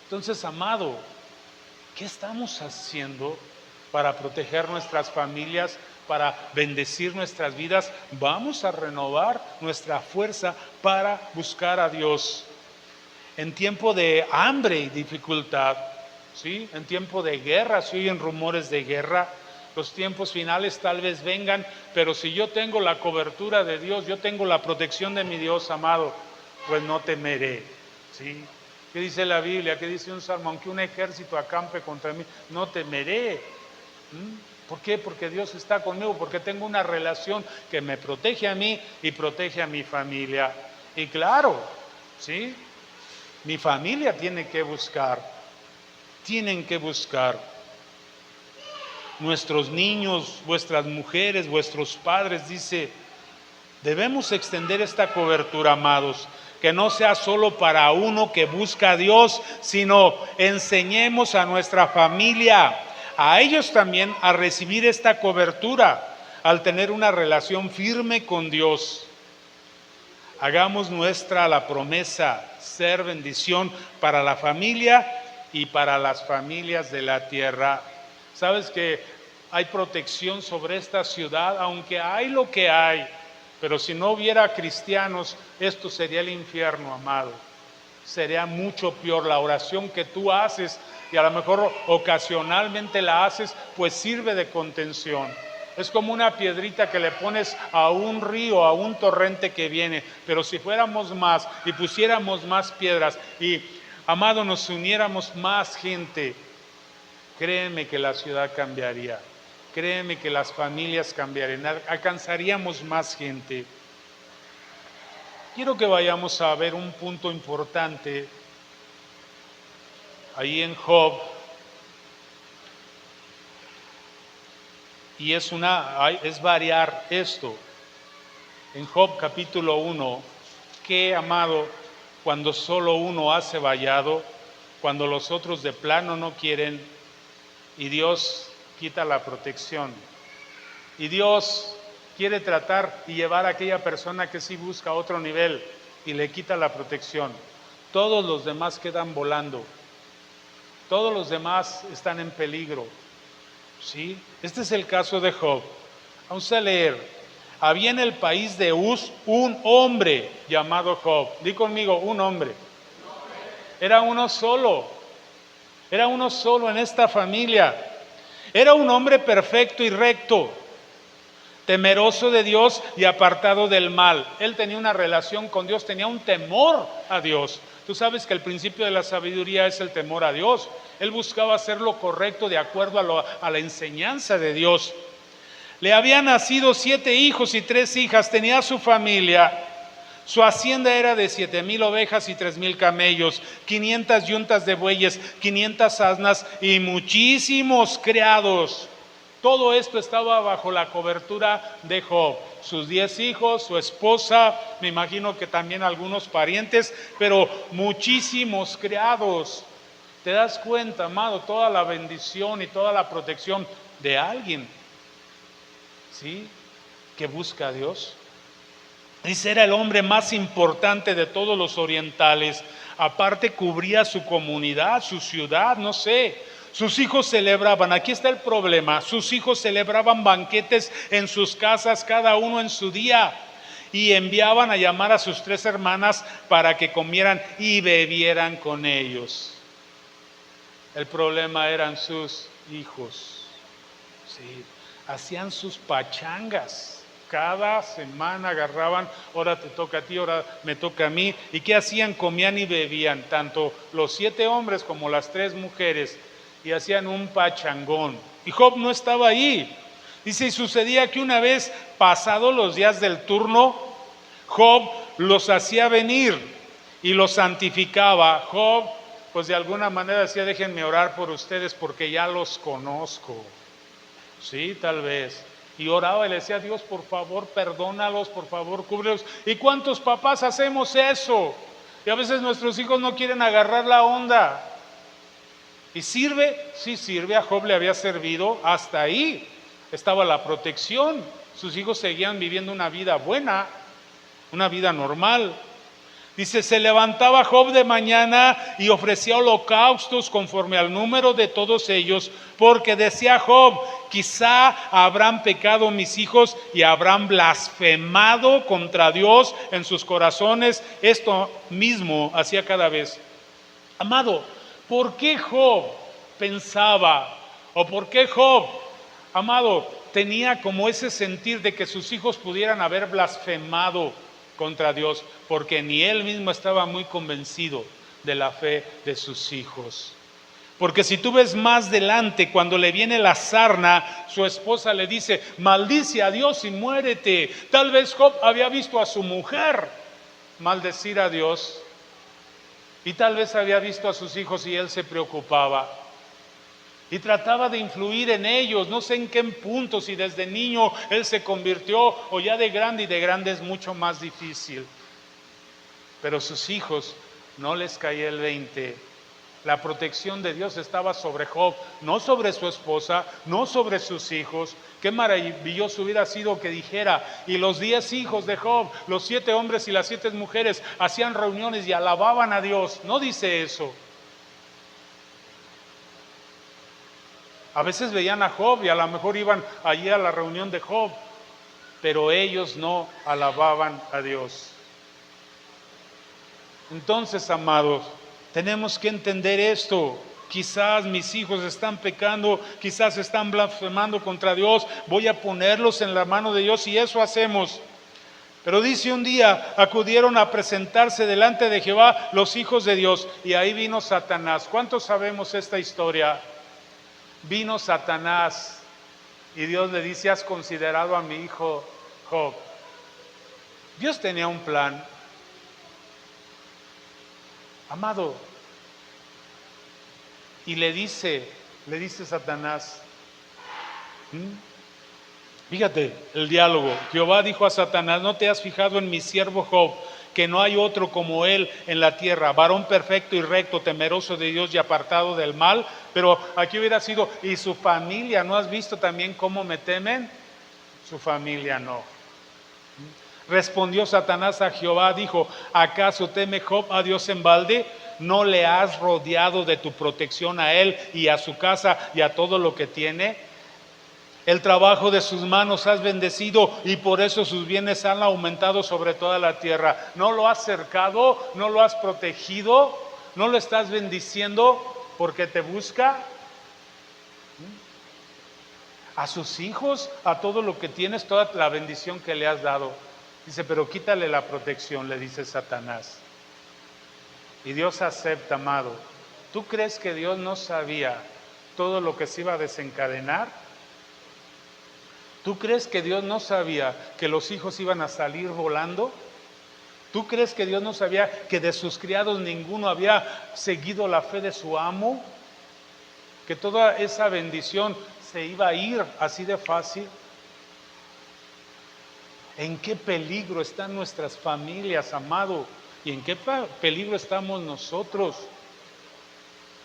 A: Entonces, amado, ¿qué estamos haciendo para proteger nuestras familias, para bendecir nuestras vidas? Vamos a renovar nuestra fuerza para buscar a Dios. En tiempo de hambre y dificultad, ¿sí? En tiempo de guerra, si oyen rumores de guerra, los tiempos finales tal vez vengan, pero si yo tengo la cobertura de Dios, yo tengo la protección de mi Dios, amado, pues no temeré, ¿sí? ¿Qué dice la Biblia? ¿Qué dice un salmo? Aunque un ejército acampe contra mí, no temeré. ¿Por qué? Porque Dios está conmigo, porque tengo una relación que me protege a mí y protege a mi familia. Y claro, ¿sí? Mi familia tienen que buscar. Nuestros niños, vuestras mujeres, vuestros padres, dice, debemos extender esta cobertura, amados, que no sea solo para uno que busca a Dios, sino enseñemos a nuestra familia, a ellos también a recibir esta cobertura, al tener una relación firme con Dios. Hagamos nuestra la promesa, ser bendición para la familia y para las familias de la tierra. Sabes que hay protección sobre esta ciudad, aunque hay lo que hay, pero si no hubiera cristianos, esto sería el infierno, amado. Sería mucho peor. La oración que tú haces, y a lo mejor ocasionalmente la haces, pues sirve de contención. Es como una piedrita que le pones a un río, a un torrente que viene. Pero si fuéramos más y pusiéramos más piedras y, amado, nos uniéramos más gente, créeme que la ciudad cambiaría. Créeme que las familias cambiarían. Alcanzaríamos más gente. Quiero que vayamos a ver un punto importante ahí en Job. Y es variar esto. En Job capítulo 1, que, amado, cuando solo uno hace vallado, cuando los otros de plano no quieren, y Dios quita la protección. Y Dios quiere tratar y llevar a aquella persona que sí busca otro nivel y le quita la protección. Todos los demás quedan volando. Todos los demás están en peligro. ¿Sí? Este es el caso de Job. Vamos a leer. Había en el país de Uz un hombre llamado Job. Di conmigo, un hombre. Era uno solo. Era uno solo en esta familia. Era un hombre perfecto y recto, temeroso de Dios y apartado del mal. Él tenía una relación con Dios, tenía un temor a Dios. Tú sabes que el principio de la sabiduría es el temor a Dios. Él buscaba hacer lo correcto de acuerdo a la enseñanza de Dios. Le habían nacido 7 hijos y 3 hijas, tenía su familia. Su hacienda era de 7,000 ovejas y 3,000 camellos, 500 yuntas de bueyes, 500 asnas y muchísimos criados. Todo esto estaba bajo la cobertura de Job. Sus 10 hijos, su esposa, me imagino que también algunos parientes, pero muchísimos criados. ¿Te das cuenta, amado? Toda la bendición y toda la protección de alguien, ¿sí?, que busca a Dios. Dice, era el hombre más importante de todos los orientales. Aparte cubría su comunidad, su ciudad, no sé. Sus hijos celebraban, aquí está el problema, sus hijos celebraban banquetes en sus casas, cada uno en su día. Y enviaban a llamar a sus 3 hermanas para que comieran y bebieran con ellos. El problema eran sus hijos. Sí, hacían sus pachangas. Cada semana agarraban, ahora te toca a ti, ahora me toca a mí. ¿Y qué hacían? Comían y bebían, tanto los 7 hombres como las 3 mujeres, y hacían un pachangón. Y Job no estaba ahí. Dice, y sucedía que una vez pasados los días del turno, Job los hacía venir y los santificaba. Job, pues de alguna manera decía, déjenme orar por ustedes porque ya los conozco. Sí, tal vez. Y oraba y le decía, Dios, por favor, perdónalos, por favor, cúbrelos. ¿Y cuántos papás hacemos eso? Y a veces nuestros hijos no quieren agarrar la onda. ¿Y sirve? Sí sirve, a Job le había servido, hasta ahí estaba la protección. Sus hijos seguían viviendo una vida buena, una vida normal. Dice, se levantaba Job de mañana y ofrecía holocaustos conforme al número de todos ellos, porque decía Job, quizá habrán pecado mis hijos y habrán blasfemado contra Dios en sus corazones. Esto mismo hacía cada vez. Amado, ¿por qué Job pensaba, o por qué Job, amado, tenía como ese sentir de que sus hijos pudieran haber blasfemado contra Dios? Porque ni él mismo estaba muy convencido de la fe de sus hijos. Porque si tú ves más adelante, cuando le viene la sarna, su esposa le dice, maldice a Dios y muérete. Tal vez Job había visto a su mujer maldecir a Dios y tal vez había visto a sus hijos y él se preocupaba y trataba de influir en ellos. No sé en qué punto, si desde niño él se convirtió o ya de grande, y de grande es mucho más difícil. Pero sus hijos no les caía el 20. La protección de Dios estaba sobre Job, no sobre su esposa, no sobre sus hijos. Qué maravilloso hubiera sido que dijera, y los 10 hijos de Job, los 7 hombres y las 7 mujeres, hacían reuniones y alababan a Dios. No dice eso. A veces veían a Job y a lo mejor iban allí a la reunión de Job, pero ellos no alababan a Dios. Entonces, amados, tenemos que entender esto. Quizás mis hijos están pecando, quizás están blasfemando contra Dios. Voy a ponerlos en la mano de Dios y eso hacemos. Pero dice, un día acudieron a presentarse delante de Jehová los hijos de Dios y ahí vino Satanás. ¿Cuántos sabemos esta historia? Vino Satanás y Dios le dice, ¿has considerado a mi hijo Job? Dios tenía un plan. Amado, y le dice Satanás, fíjate el diálogo. Jehová dijo a Satanás, ¿no te has fijado en mi siervo Job, que no hay otro como él en la tierra, varón perfecto y recto, temeroso de Dios y apartado del mal? Pero aquí hubiera sido, ¿y su familia? ¿No has visto también cómo me temen? Su familia no. Respondió Satanás a Jehová, dijo, ¿acaso teme Job a Dios en balde? ¿No le has rodeado de tu protección a él y a su casa y a todo lo que tiene? El trabajo de sus manos has bendecido y por eso sus bienes han aumentado sobre toda la tierra. ¿No lo has cercado? ¿No lo has protegido? ¿No lo estás bendiciendo porque te busca? A sus hijos, a todo lo que tienes, toda la bendición que le has dado. Dice, pero quítale la protección, le dice Satanás. Y Dios acepta, amado. ¿Tú crees que Dios no sabía todo lo que se iba a desencadenar? ¿Tú crees que Dios no sabía que los hijos iban a salir volando? ¿Tú crees que Dios no sabía que de sus criados ninguno había seguido la fe de su amo? Que toda esa bendición se iba a ir así de fácil. ¿En qué peligro están nuestras familias, amado? ¿Y en qué peligro estamos nosotros?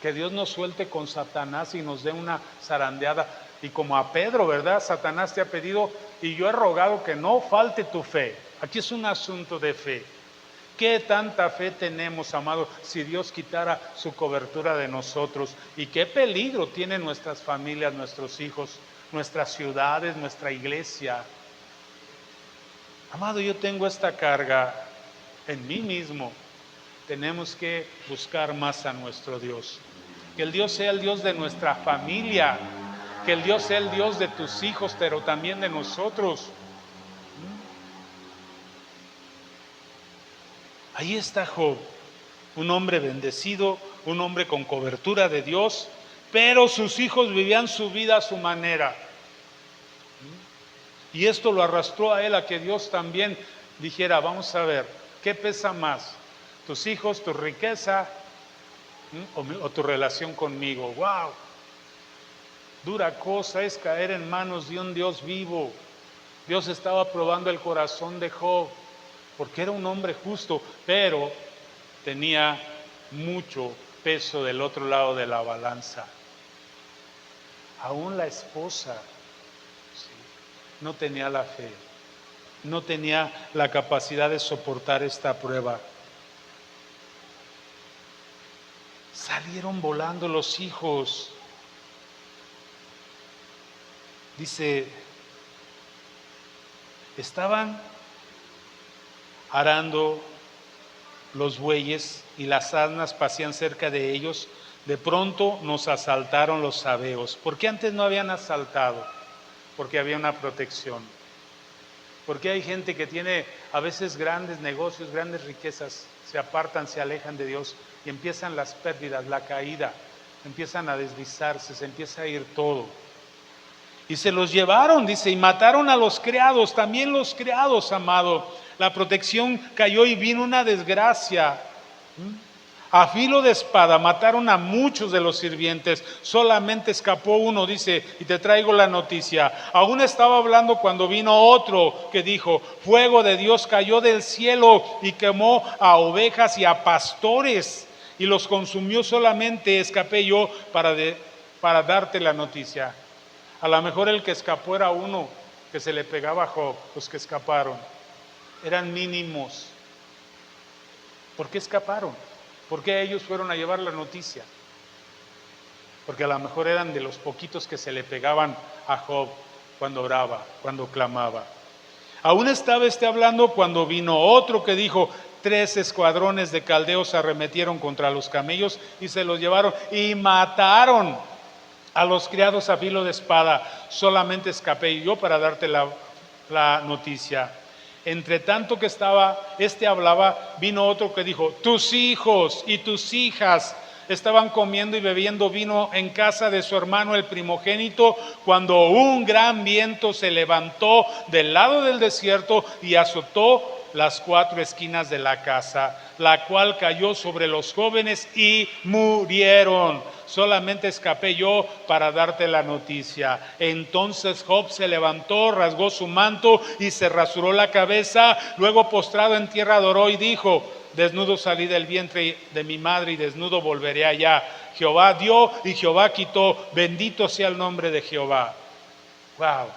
A: Que Dios nos suelte con Satanás y nos dé una zarandeada. Y como a Pedro, ¿verdad? Satanás te ha pedido y yo he rogado que no falte tu fe. Aquí es un asunto de fe. ¿Qué tanta fe tenemos, amado, si Dios quitara su cobertura de nosotros? ¿Y qué peligro tienen nuestras familias, nuestros hijos, nuestras ciudades, nuestra iglesia? Amado, yo tengo esta carga en mí mismo. Tenemos que buscar más a nuestro Dios. Que el Dios sea el Dios de nuestra familia. Que el Dios sea el Dios de tus hijos, pero también de nosotros. Ahí está Job, un hombre bendecido, un hombre con cobertura de Dios, pero sus hijos vivían su vida a su manera. Y esto lo arrastró a él a que Dios también dijera, vamos a ver, ¿qué pesa más? ¿Tus hijos, tu riqueza o tu relación conmigo? ¡Wow! Dura cosa es caer en manos de un Dios vivo. Dios estaba probando el corazón de Job, porque era un hombre justo, pero tenía mucho peso del otro lado de la balanza. Aún la esposa no tenía la fe, no tenía la capacidad de soportar esta prueba. Salieron volando los hijos. Dice, estaban arando los bueyes y las asnas pasían cerca de ellos. De pronto nos asaltaron los sabeos. ¿Por qué antes no habían asaltado? Porque había una protección. Porque hay gente que tiene a veces grandes negocios, grandes riquezas, se apartan, se alejan de Dios y empiezan las pérdidas, la caída. empiezan a deslizarse, se empieza a ir todo. Y se los llevaron, dice, y mataron a los criados, también los criados, amado. La protección cayó y vino una desgracia. A filo de espada mataron a muchos de los sirvientes, solamente escapó uno, dice, y te traigo la noticia. Aún estaba hablando cuando vino otro que dijo, fuego de Dios cayó del cielo y quemó a ovejas y a pastores y los consumió, solamente escapé yo para darte la noticia. A lo mejor el que escapó era uno que se le pegaba a Job. Los que escaparon eran mínimos. ¿Por qué escaparon? ¿Por qué ellos fueron a llevar la noticia? Porque a lo mejor eran de los poquitos que se le pegaban a Job cuando oraba, cuando clamaba. Aún estaba hablando cuando vino otro que dijo, 3 escuadrones de caldeos arremetieron contra los camellos y se los llevaron y mataron a los criados a filo de espada. Solamente escapé yo para darte la noticia. Entre tanto que hablaba, vino otro que dijo, tus hijos y tus hijas estaban comiendo y bebiendo vino en casa de su hermano el primogénito, cuando un gran viento se levantó del lado del desierto y azotó las 4 esquinas de la casa, la cual cayó sobre los jóvenes y murieron. Solamente escapé yo para darte la noticia. Entonces Job se levantó, rasgó su manto y se rasuró la cabeza. Luego, postrado en tierra, adoró y dijo, desnudo salí del vientre de mi madre y desnudo volveré allá. Jehová dio y Jehová quitó. Bendito sea el nombre de Jehová. Wow.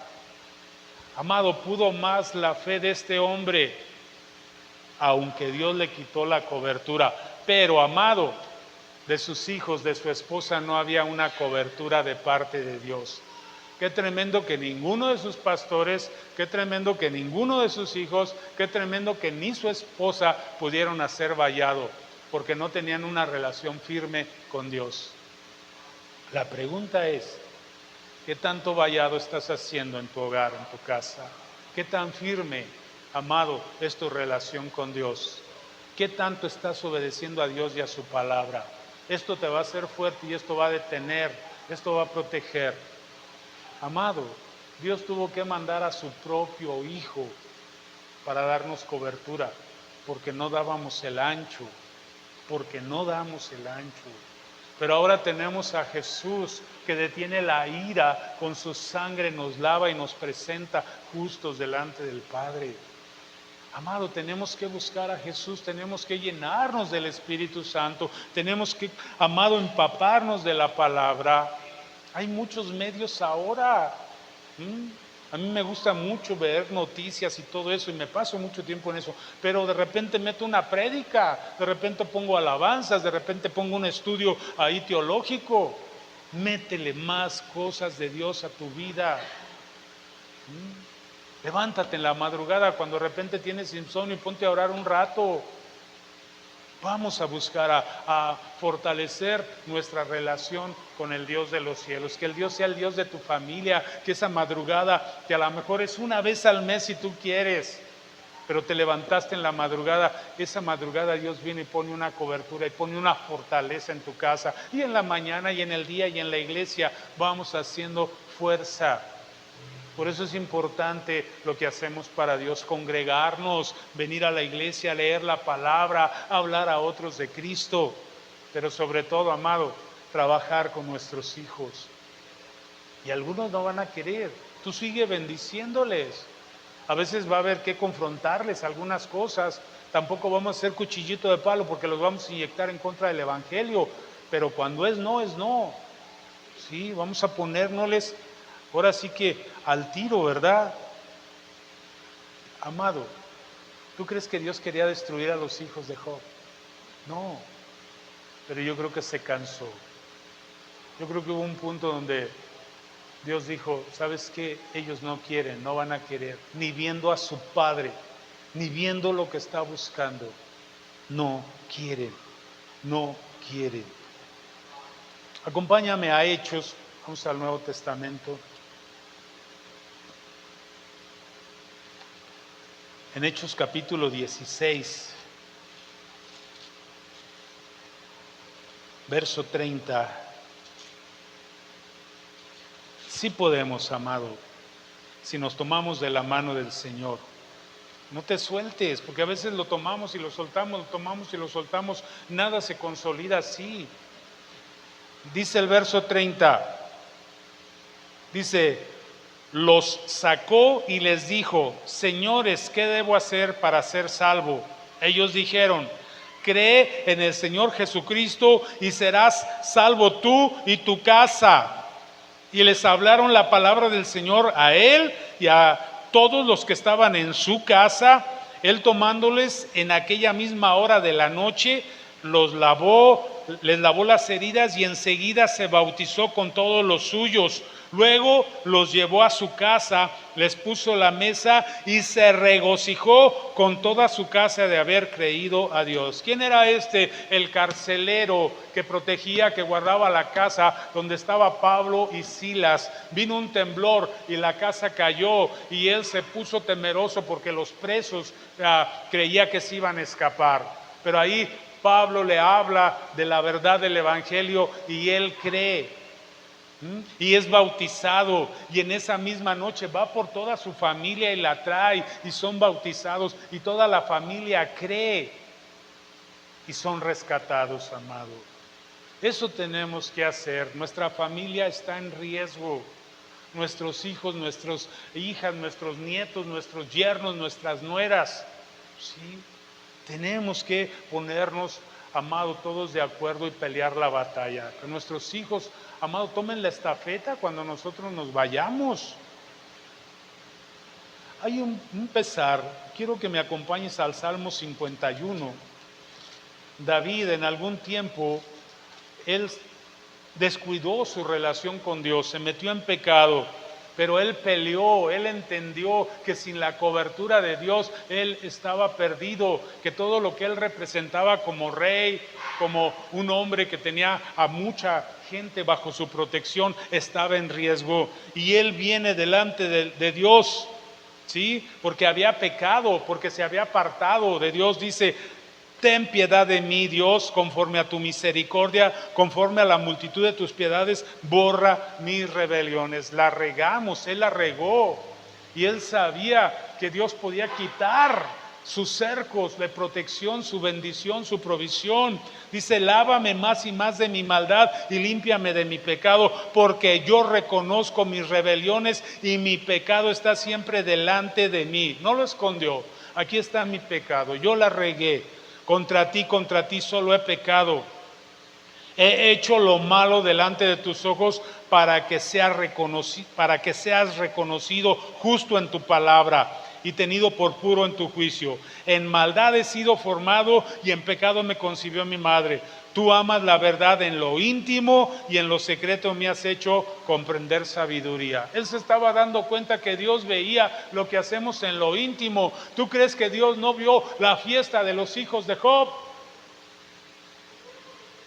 A: Amado, pudo más la fe de este hombre, aunque Dios le quitó la cobertura. Pero, amado, de sus hijos, de su esposa, no había una cobertura de parte de Dios. Qué tremendo que ninguno de sus pastores, qué tremendo que ninguno de sus hijos, qué tremendo que ni su esposa pudieron hacer vallado, porque no tenían una relación firme con Dios. La pregunta es, ¿qué tanto vallado estás haciendo en tu hogar, en tu casa? ¿Qué tan firme, amado, es tu relación con Dios? ¿Qué tanto estás obedeciendo a Dios y a su palabra? Esto te va a hacer fuerte y esto va a detener, esto va a proteger. Amado, Dios tuvo que mandar a su propio Hijo para darnos cobertura, porque no dábamos el ancho, Pero ahora tenemos a Jesús que detiene la ira, con su sangre nos lava y nos presenta justos delante del Padre. Amado, tenemos que buscar a Jesús, tenemos que llenarnos del Espíritu Santo, tenemos que, amado, empaparnos de la palabra. Hay muchos medios ahora. A mí me gusta mucho ver noticias y todo eso, y me paso mucho tiempo en eso, pero de repente meto una prédica, de repente pongo alabanzas, de repente pongo un estudio ahí teológico. Métele más cosas de Dios a tu vida. Levántate en la madrugada cuando de repente tienes insomnio y ponte a orar un rato. Vamos a buscar a fortalecer nuestra relación con el Dios de los cielos. Que el Dios sea el Dios de tu familia. Que esa madrugada, que a lo mejor es una vez al mes si tú quieres, pero te levantaste en la madrugada, esa madrugada Dios viene y pone una cobertura y pone una fortaleza en tu casa. Y en la mañana y en el día y en la iglesia vamos haciendo fuerza. Por eso es importante lo que hacemos para Dios, congregarnos, venir a la iglesia, leer la palabra, hablar a otros de Cristo, pero sobre todo, amado, trabajar con nuestros hijos. Y algunos no van a querer, tú sigue bendiciéndoles. A veces va a haber que confrontarles algunas cosas, tampoco vamos a hacer cuchillito de palo porque los vamos a inyectar en contra del Evangelio, pero cuando es no, es no. Sí, vamos a ponérnosles ahora sí que al tiro, ¿verdad? Amado, ¿tú crees que Dios quería destruir a los hijos de Job? No, pero yo creo que se cansó. Yo creo que hubo un punto donde Dios dijo, ¿sabes qué? Ellos no quieren, no van a querer, ni viendo a su padre, ni viendo lo que está buscando. No quieren. Acompáñame a Hechos, vamos al Nuevo Testamento. En Hechos capítulo 16, verso 30. Sí podemos, amado, si nos tomamos de la mano del Señor. No te sueltes, porque a veces lo tomamos y lo soltamos, lo tomamos y lo soltamos. Nada se consolida así. Dice el verso 30, dice, los sacó y les dijo, señores, ¿qué debo hacer para ser salvo? Ellos dijeron, cree en el Señor Jesucristo y serás salvo tú y tu casa. Y les hablaron la palabra del Señor a él y a todos los que estaban en su casa. Él tomándoles en aquella misma hora de la noche, los lavó, les lavó las heridas y enseguida se bautizó con todos los suyos. Luego los llevó a su casa, les puso la mesa y se regocijó con toda su casa de haber creído a Dios. ¿Quién era este? El carcelero que protegía, que guardaba la casa donde estaba Pablo y Silas. Vino un temblor y la casa cayó y él se puso temeroso porque los presos creía que se iban a escapar. Pero ahí Pablo le habla de la verdad del Evangelio y él cree. Y es bautizado y en esa misma noche va por toda su familia y la trae y son bautizados y toda la familia cree y son rescatados, amado. Eso tenemos que hacer. Nuestra familia está en riesgo. Nuestros hijos, nuestras hijas, nuestros nietos, nuestros yernos, nuestras nueras. ¿Sí? Tenemos que ponernos, amado, todos de acuerdo y pelear la batalla. Que nuestros hijos, amado, tomen la estafeta cuando nosotros nos vayamos. Hay un pesar. Quiero que me acompañes al Salmo 51. David en algún tiempo, él descuidó su relación con Dios, se metió en pecado. Pero él peleó, él entendió que sin la cobertura de Dios él estaba perdido, que todo lo que él representaba como rey, como un hombre que tenía a mucha gente bajo su protección, estaba en riesgo. Y él viene delante de Dios, ¿sí? Porque había pecado, porque se había apartado de Dios. Dice, ten piedad de mí, Dios, conforme a tu misericordia, conforme a la multitud de tus piedades, borra mis rebeliones. La regamos, él la regó. Y él sabía que Dios podía quitar sus cercos de protección, su bendición, su provisión. Dice, lávame más y más de mi maldad y límpiame de mi pecado, porque yo reconozco mis rebeliones y mi pecado está siempre delante de mí. No lo escondió. Aquí está mi pecado, yo la regué. Contra ti solo he pecado. He hecho lo malo delante de tus ojos para que seas reconocido justo en tu palabra y tenido por puro en tu juicio. En maldad he sido formado y en pecado me concibió mi madre. Tú amas la verdad en lo íntimo y en lo secreto me has hecho comprender sabiduría. Él se estaba dando cuenta que Dios veía lo que hacemos en lo íntimo. ¿Tú crees que Dios no vio la fiesta de los hijos de Job?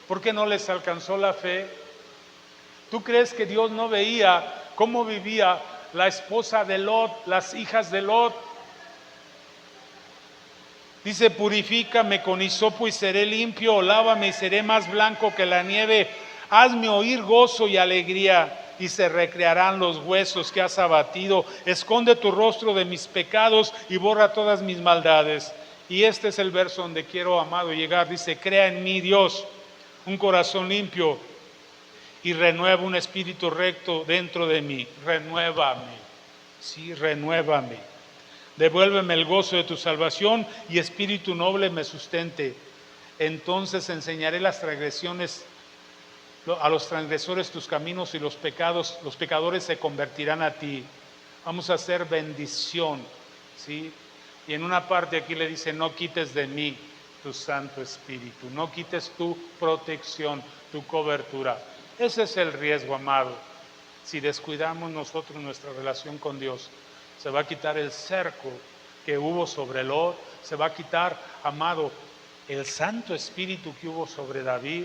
A: ¿Por qué no les alcanzó la fe? ¿Tú crees que Dios no veía cómo vivía la esposa de Lot, las hijas de Lot? Dice, purifícame con hisopo y seré limpio, lávame y seré más blanco que la nieve. Hazme oír gozo y alegría y se recrearán los huesos que has abatido. Esconde tu rostro de mis pecados y borra todas mis maldades. Y este es el verso donde quiero, amado, llegar. Dice, crea en mí, Dios, un corazón limpio y renueva un espíritu recto dentro de mí. Renuévame, sí, renuévame. Devuélveme el gozo de tu salvación y espíritu noble me sustente. Entonces enseñaré las transgresiones, a los transgresores tus caminos y los pecadores se convertirán a ti. Vamos a hacer bendición, ¿sí? Y en una parte aquí le dice, no quites de mí tu Santo Espíritu, no quites tu protección, tu cobertura. Ese es el riesgo, amado. Si descuidamos nosotros nuestra relación con Dios, se va a quitar el cerco que hubo sobre Lot, se va a quitar, amado, el Santo Espíritu que hubo sobre David.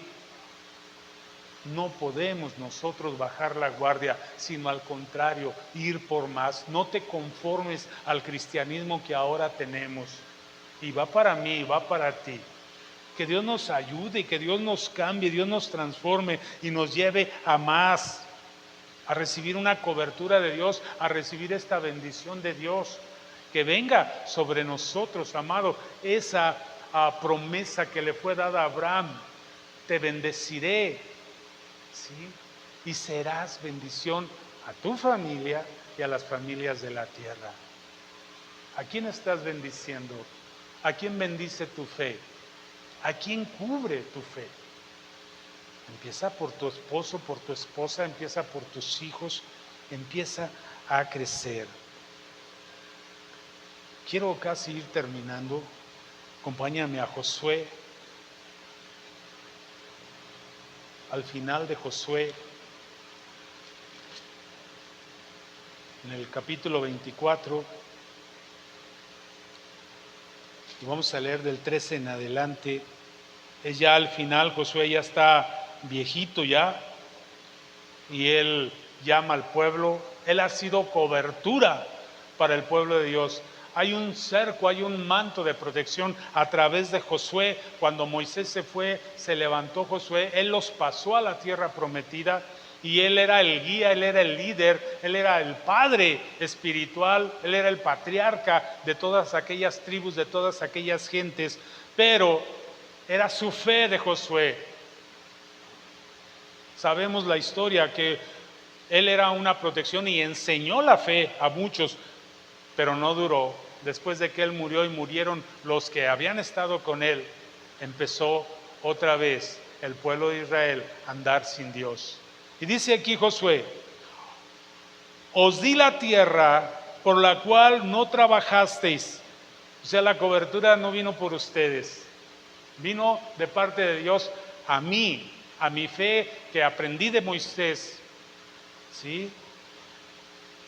A: No podemos nosotros bajar la guardia, sino al contrario, ir por más. No te conformes al cristianismo que ahora tenemos. Y va para mí, y va para ti. Que Dios nos ayude, que Dios nos cambie, Dios nos transforme y nos lleve a más a recibir una cobertura de Dios, a recibir esta bendición de Dios. Que venga sobre nosotros, amado, esa promesa que le fue dada a Abraham. Te bendeciré, ¿sí? Y serás bendición a tu familia y a las familias de la tierra. ¿A quién estás bendiciendo? ¿A quién bendice tu fe? ¿A quién cubre tu fe? Empieza por tu esposo, por tu esposa, empieza por tus hijos, empieza a crecer. Quiero casi ir terminando. Acompáñame a Josué. Al final de Josué, en el capítulo 24, y vamos a leer del 13 en adelante. Es ya al final, Josué ya está viejito ya, y él llama al pueblo. Él ha sido cobertura para el pueblo de Dios. Hay un cerco, hay un manto de protección a través de Josué. Cuando Moisés se fue, se levantó Josué, él los pasó a la tierra prometida, y él era el guía, él era el líder, él era el padre espiritual, él era el patriarca de todas aquellas tribus, de todas aquellas gentes. Pero era su fe de Josué. Sabemos la historia que él era una protección y enseñó la fe a muchos, pero no duró. Después de que él murió y murieron los que habían estado con él, empezó otra vez el pueblo de Israel a andar sin Dios. Y dice aquí Josué: os di la tierra por la cual no trabajasteis. O sea, la cobertura no vino por ustedes, vino de parte de Dios a mí, a mi fe que aprendí de Moisés, ¿sí?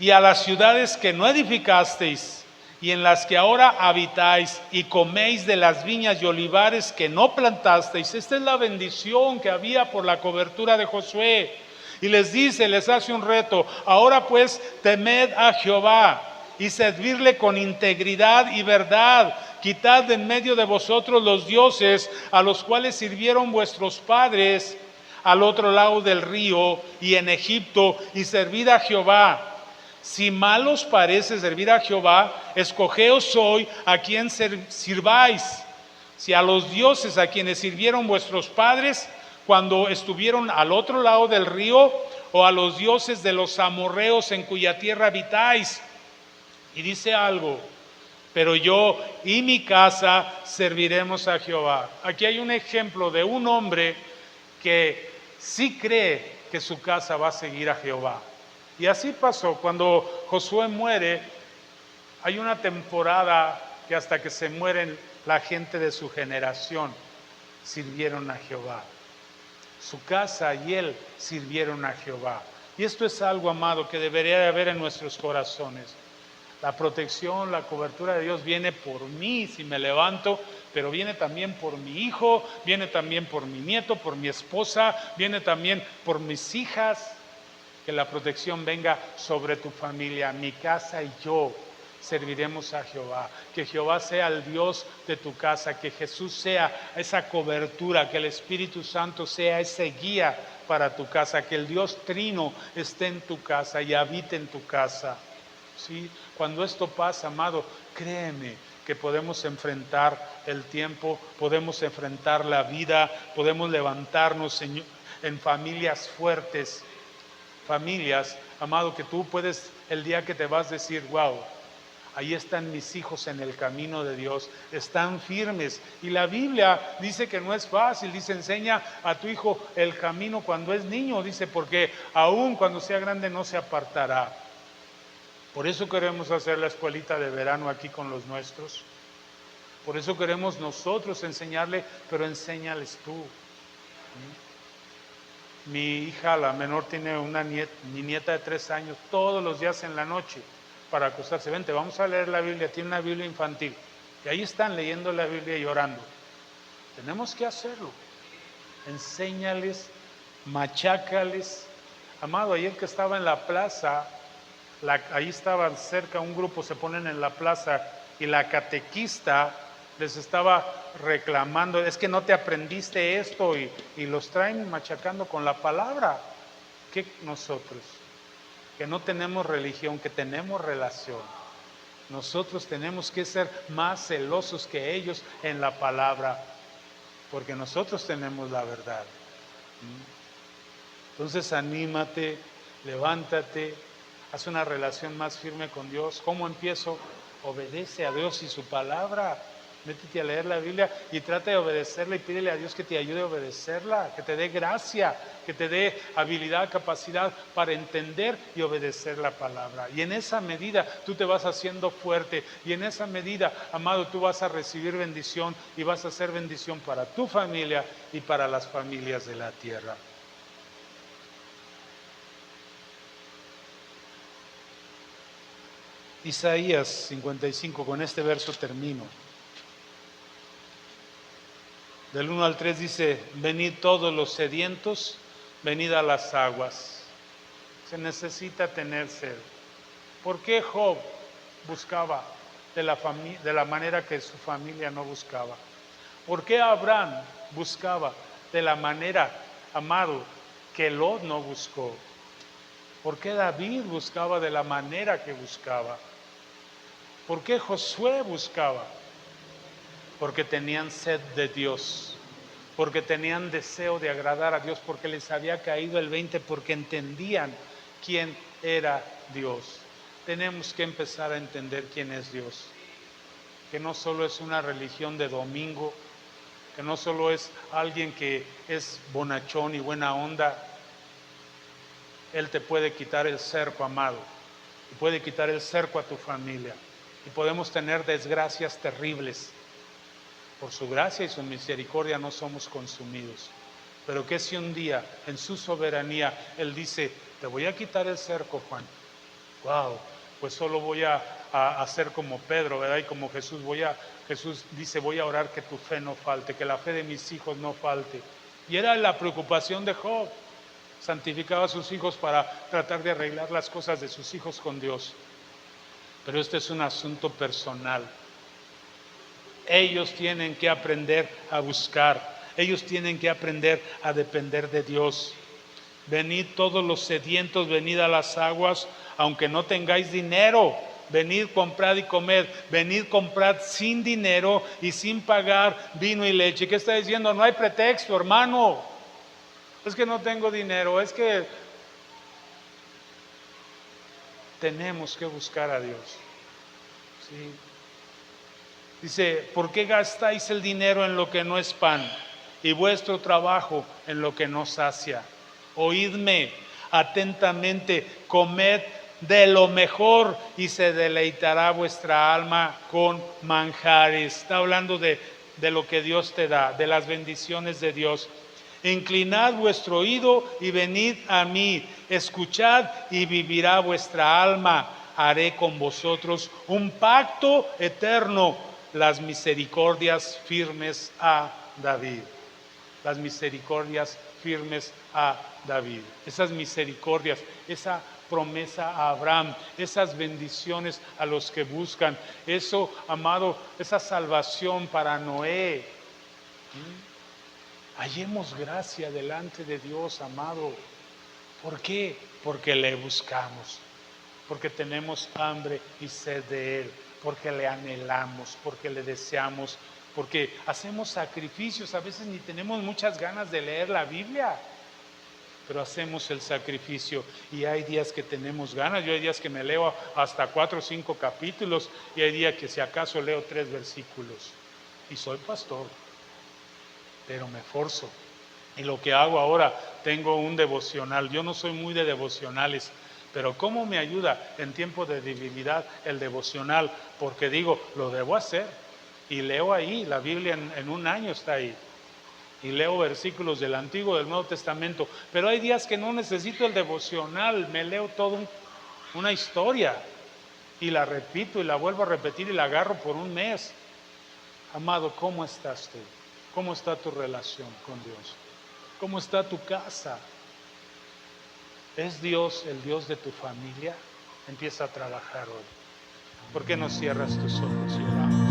A: Y a las ciudades que no edificasteis y en las que ahora habitáis, y coméis de las viñas y olivares que no plantasteis. Esta es la bendición que había por la cobertura de Josué. Y les dice, les hace un reto: ahora pues temed a Jehová y servirle con integridad y verdad. Quitad de en medio de vosotros los dioses a los cuales sirvieron vuestros padres al otro lado del río y en Egipto, y servid a Jehová. Si mal os parece servir a Jehová, escogeos hoy a quien sirváis. Si a los dioses a quienes sirvieron vuestros padres cuando estuvieron al otro lado del río, o a los dioses de los amorreos en cuya tierra habitáis. Y dice algo: pero yo y mi casa serviremos a Jehová. Aquí hay un ejemplo de un hombre que sí cree que su casa va a seguir a Jehová. Y así pasó. Cuando Josué muere, hay una temporada que hasta que se mueren la gente de su generación sirvieron a Jehová. Su casa y él sirvieron a Jehová. Y esto es algo, amado, que debería de haber en nuestros corazones. La protección, la cobertura de Dios viene por mí si me levanto, pero viene también por mi hijo, viene también por mi nieto, por mi esposa, viene también por mis hijas. Que la protección venga sobre tu familia. Mi casa y yo serviremos a Jehová. Que Jehová sea el Dios de tu casa, que Jesús sea esa cobertura, que el Espíritu Santo sea ese guía para tu casa, que el Dios Trino esté en tu casa y habite en tu casa. ¿Sí? Cuando esto pasa, amado, créeme que podemos enfrentar el tiempo, podemos enfrentar la vida, podemos levantarnos en familias fuertes. Familias, amado, que tú puedes el día que te vas decir: wow, ahí están mis hijos en el camino de Dios, están firmes. Y la Biblia dice que no es fácil, dice: enseña a tu hijo el camino cuando es niño, dice, porque aún cuando sea grande no se apartará. Por eso queremos hacer la escuelita de verano aquí con los nuestros. Por eso queremos nosotros enseñarle, pero enséñales tú. Mi hija, la menor, tiene mi nieta de 3 años, todos los días en la noche para acostarse: vente, vamos a leer la Biblia. Tiene una Biblia infantil y ahí están leyendo la Biblia y orando. Tenemos que hacerlo. Enséñales, machácales. Amado, ayer que estaba en la plaza, ahí estaban cerca un grupo, se ponen en la plaza, y la catequista les estaba reclamando: es que no te aprendiste esto, y los traen machacando con la palabra. ¿Qué nosotros? que no tenemos religión, que tenemos relación. Nosotros tenemos que ser más celosos que ellos en la palabra, porque nosotros tenemos la verdad. Entonces anímate, levántate, haz una relación más firme con Dios. ¿Cómo empiezo? Obedece a Dios y su palabra. Métete a leer la Biblia y trata de obedecerla y pídele a Dios que te ayude a obedecerla, que te dé gracia, que te dé habilidad, capacidad para entender y obedecer la palabra. Y en esa medida tú te vas haciendo fuerte y en esa medida, amado, tú vas a recibir bendición y vas a ser bendición para tu familia y para las familias de la tierra. Isaías 55, con este verso termino. Del 1 al 3 dice: venid todos los sedientos, venid a las aguas. Se necesita tener sed. ¿Por qué Job buscaba de la manera que su familia no buscaba? ¿Por qué Abraham buscaba de la manera, amado, que Lot no buscó? ¿Por qué David buscaba de la manera que buscaba? ¿Por qué Josué buscaba? Porque tenían sed de Dios, porque tenían deseo de agradar a Dios, porque les había caído el 20, porque entendían quién era Dios. Tenemos que empezar a entender quién es Dios, que no solo es una religión de domingo, que no solo es alguien que es bonachón y buena onda. Él te puede quitar el cerco, amado, y puede quitar el cerco a tu familia, y podemos tener desgracias terribles. Por su gracia y su misericordia no somos consumidos. Pero que si un día, en su soberanía, Él dice: te voy a quitar el cerco, Juan. Wow, pues solo voy a hacer como Pedro, ¿verdad? Y como Jesús dice: voy a orar que tu fe no falte, que la fe de mis hijos no falte. Y era la preocupación de Job. Santificaba a sus hijos para tratar de arreglar las cosas de sus hijos con Dios. Pero este es un asunto personal. Ellos tienen que aprender a buscar. Ellos tienen que aprender a depender de Dios. Venid todos los sedientos, venid a las aguas, aunque no tengáis dinero. Venid, comprad y comed. Venid, comprad sin dinero y sin pagar vino y leche. ¿Qué está diciendo? No hay pretexto, hermano. Es que no tengo dinero, es que tenemos que buscar a Dios. ¿Sí? Dice: ¿por qué gastáis el dinero en lo que no es pan y vuestro trabajo en lo que no sacia? Oídme atentamente, comed de lo mejor y se deleitará vuestra alma con manjares. Está hablando de lo que Dios te da, de las bendiciones de Dios. Inclinad vuestro oído y venid a mí, escuchad y vivirá vuestra alma. Haré con vosotros un pacto eterno, las misericordias firmes a David. Las misericordias firmes a David. Esas misericordias, esa promesa a Abraham, esas bendiciones a los que buscan, eso, amado, esa salvación para Noé. Hallemos gracia delante de Dios, amado. ¿Por qué? Porque le buscamos, porque tenemos hambre y sed de Él, porque le anhelamos, porque le deseamos, porque hacemos sacrificios. A veces ni tenemos muchas ganas de leer la Biblia, pero hacemos el sacrificio. Y hay días que tenemos ganas. Yo hay días que me leo hasta 4 o 5 capítulos y hay días que si acaso leo 3 versículos. Y soy pastor, pero me esforzo. Y lo que hago ahora, tengo un devocional. Yo no soy muy de devocionales, pero ¿cómo me ayuda en tiempo de debilidad el devocional? Porque digo, lo debo hacer. Y leo ahí, la Biblia en un año está ahí. Y leo versículos del Antiguo, del Nuevo Testamento. Pero hay días que no necesito el devocional, me leo toda una historia. Y la repito y la vuelvo a repetir y la agarro por un mes. Amado, ¿cómo estás tú? ¿Cómo está tu relación con Dios? ¿Cómo está tu casa? ¿Es Dios el Dios de tu familia? Empieza a trabajar hoy. ¿Por qué no cierras tus ojos y oramos?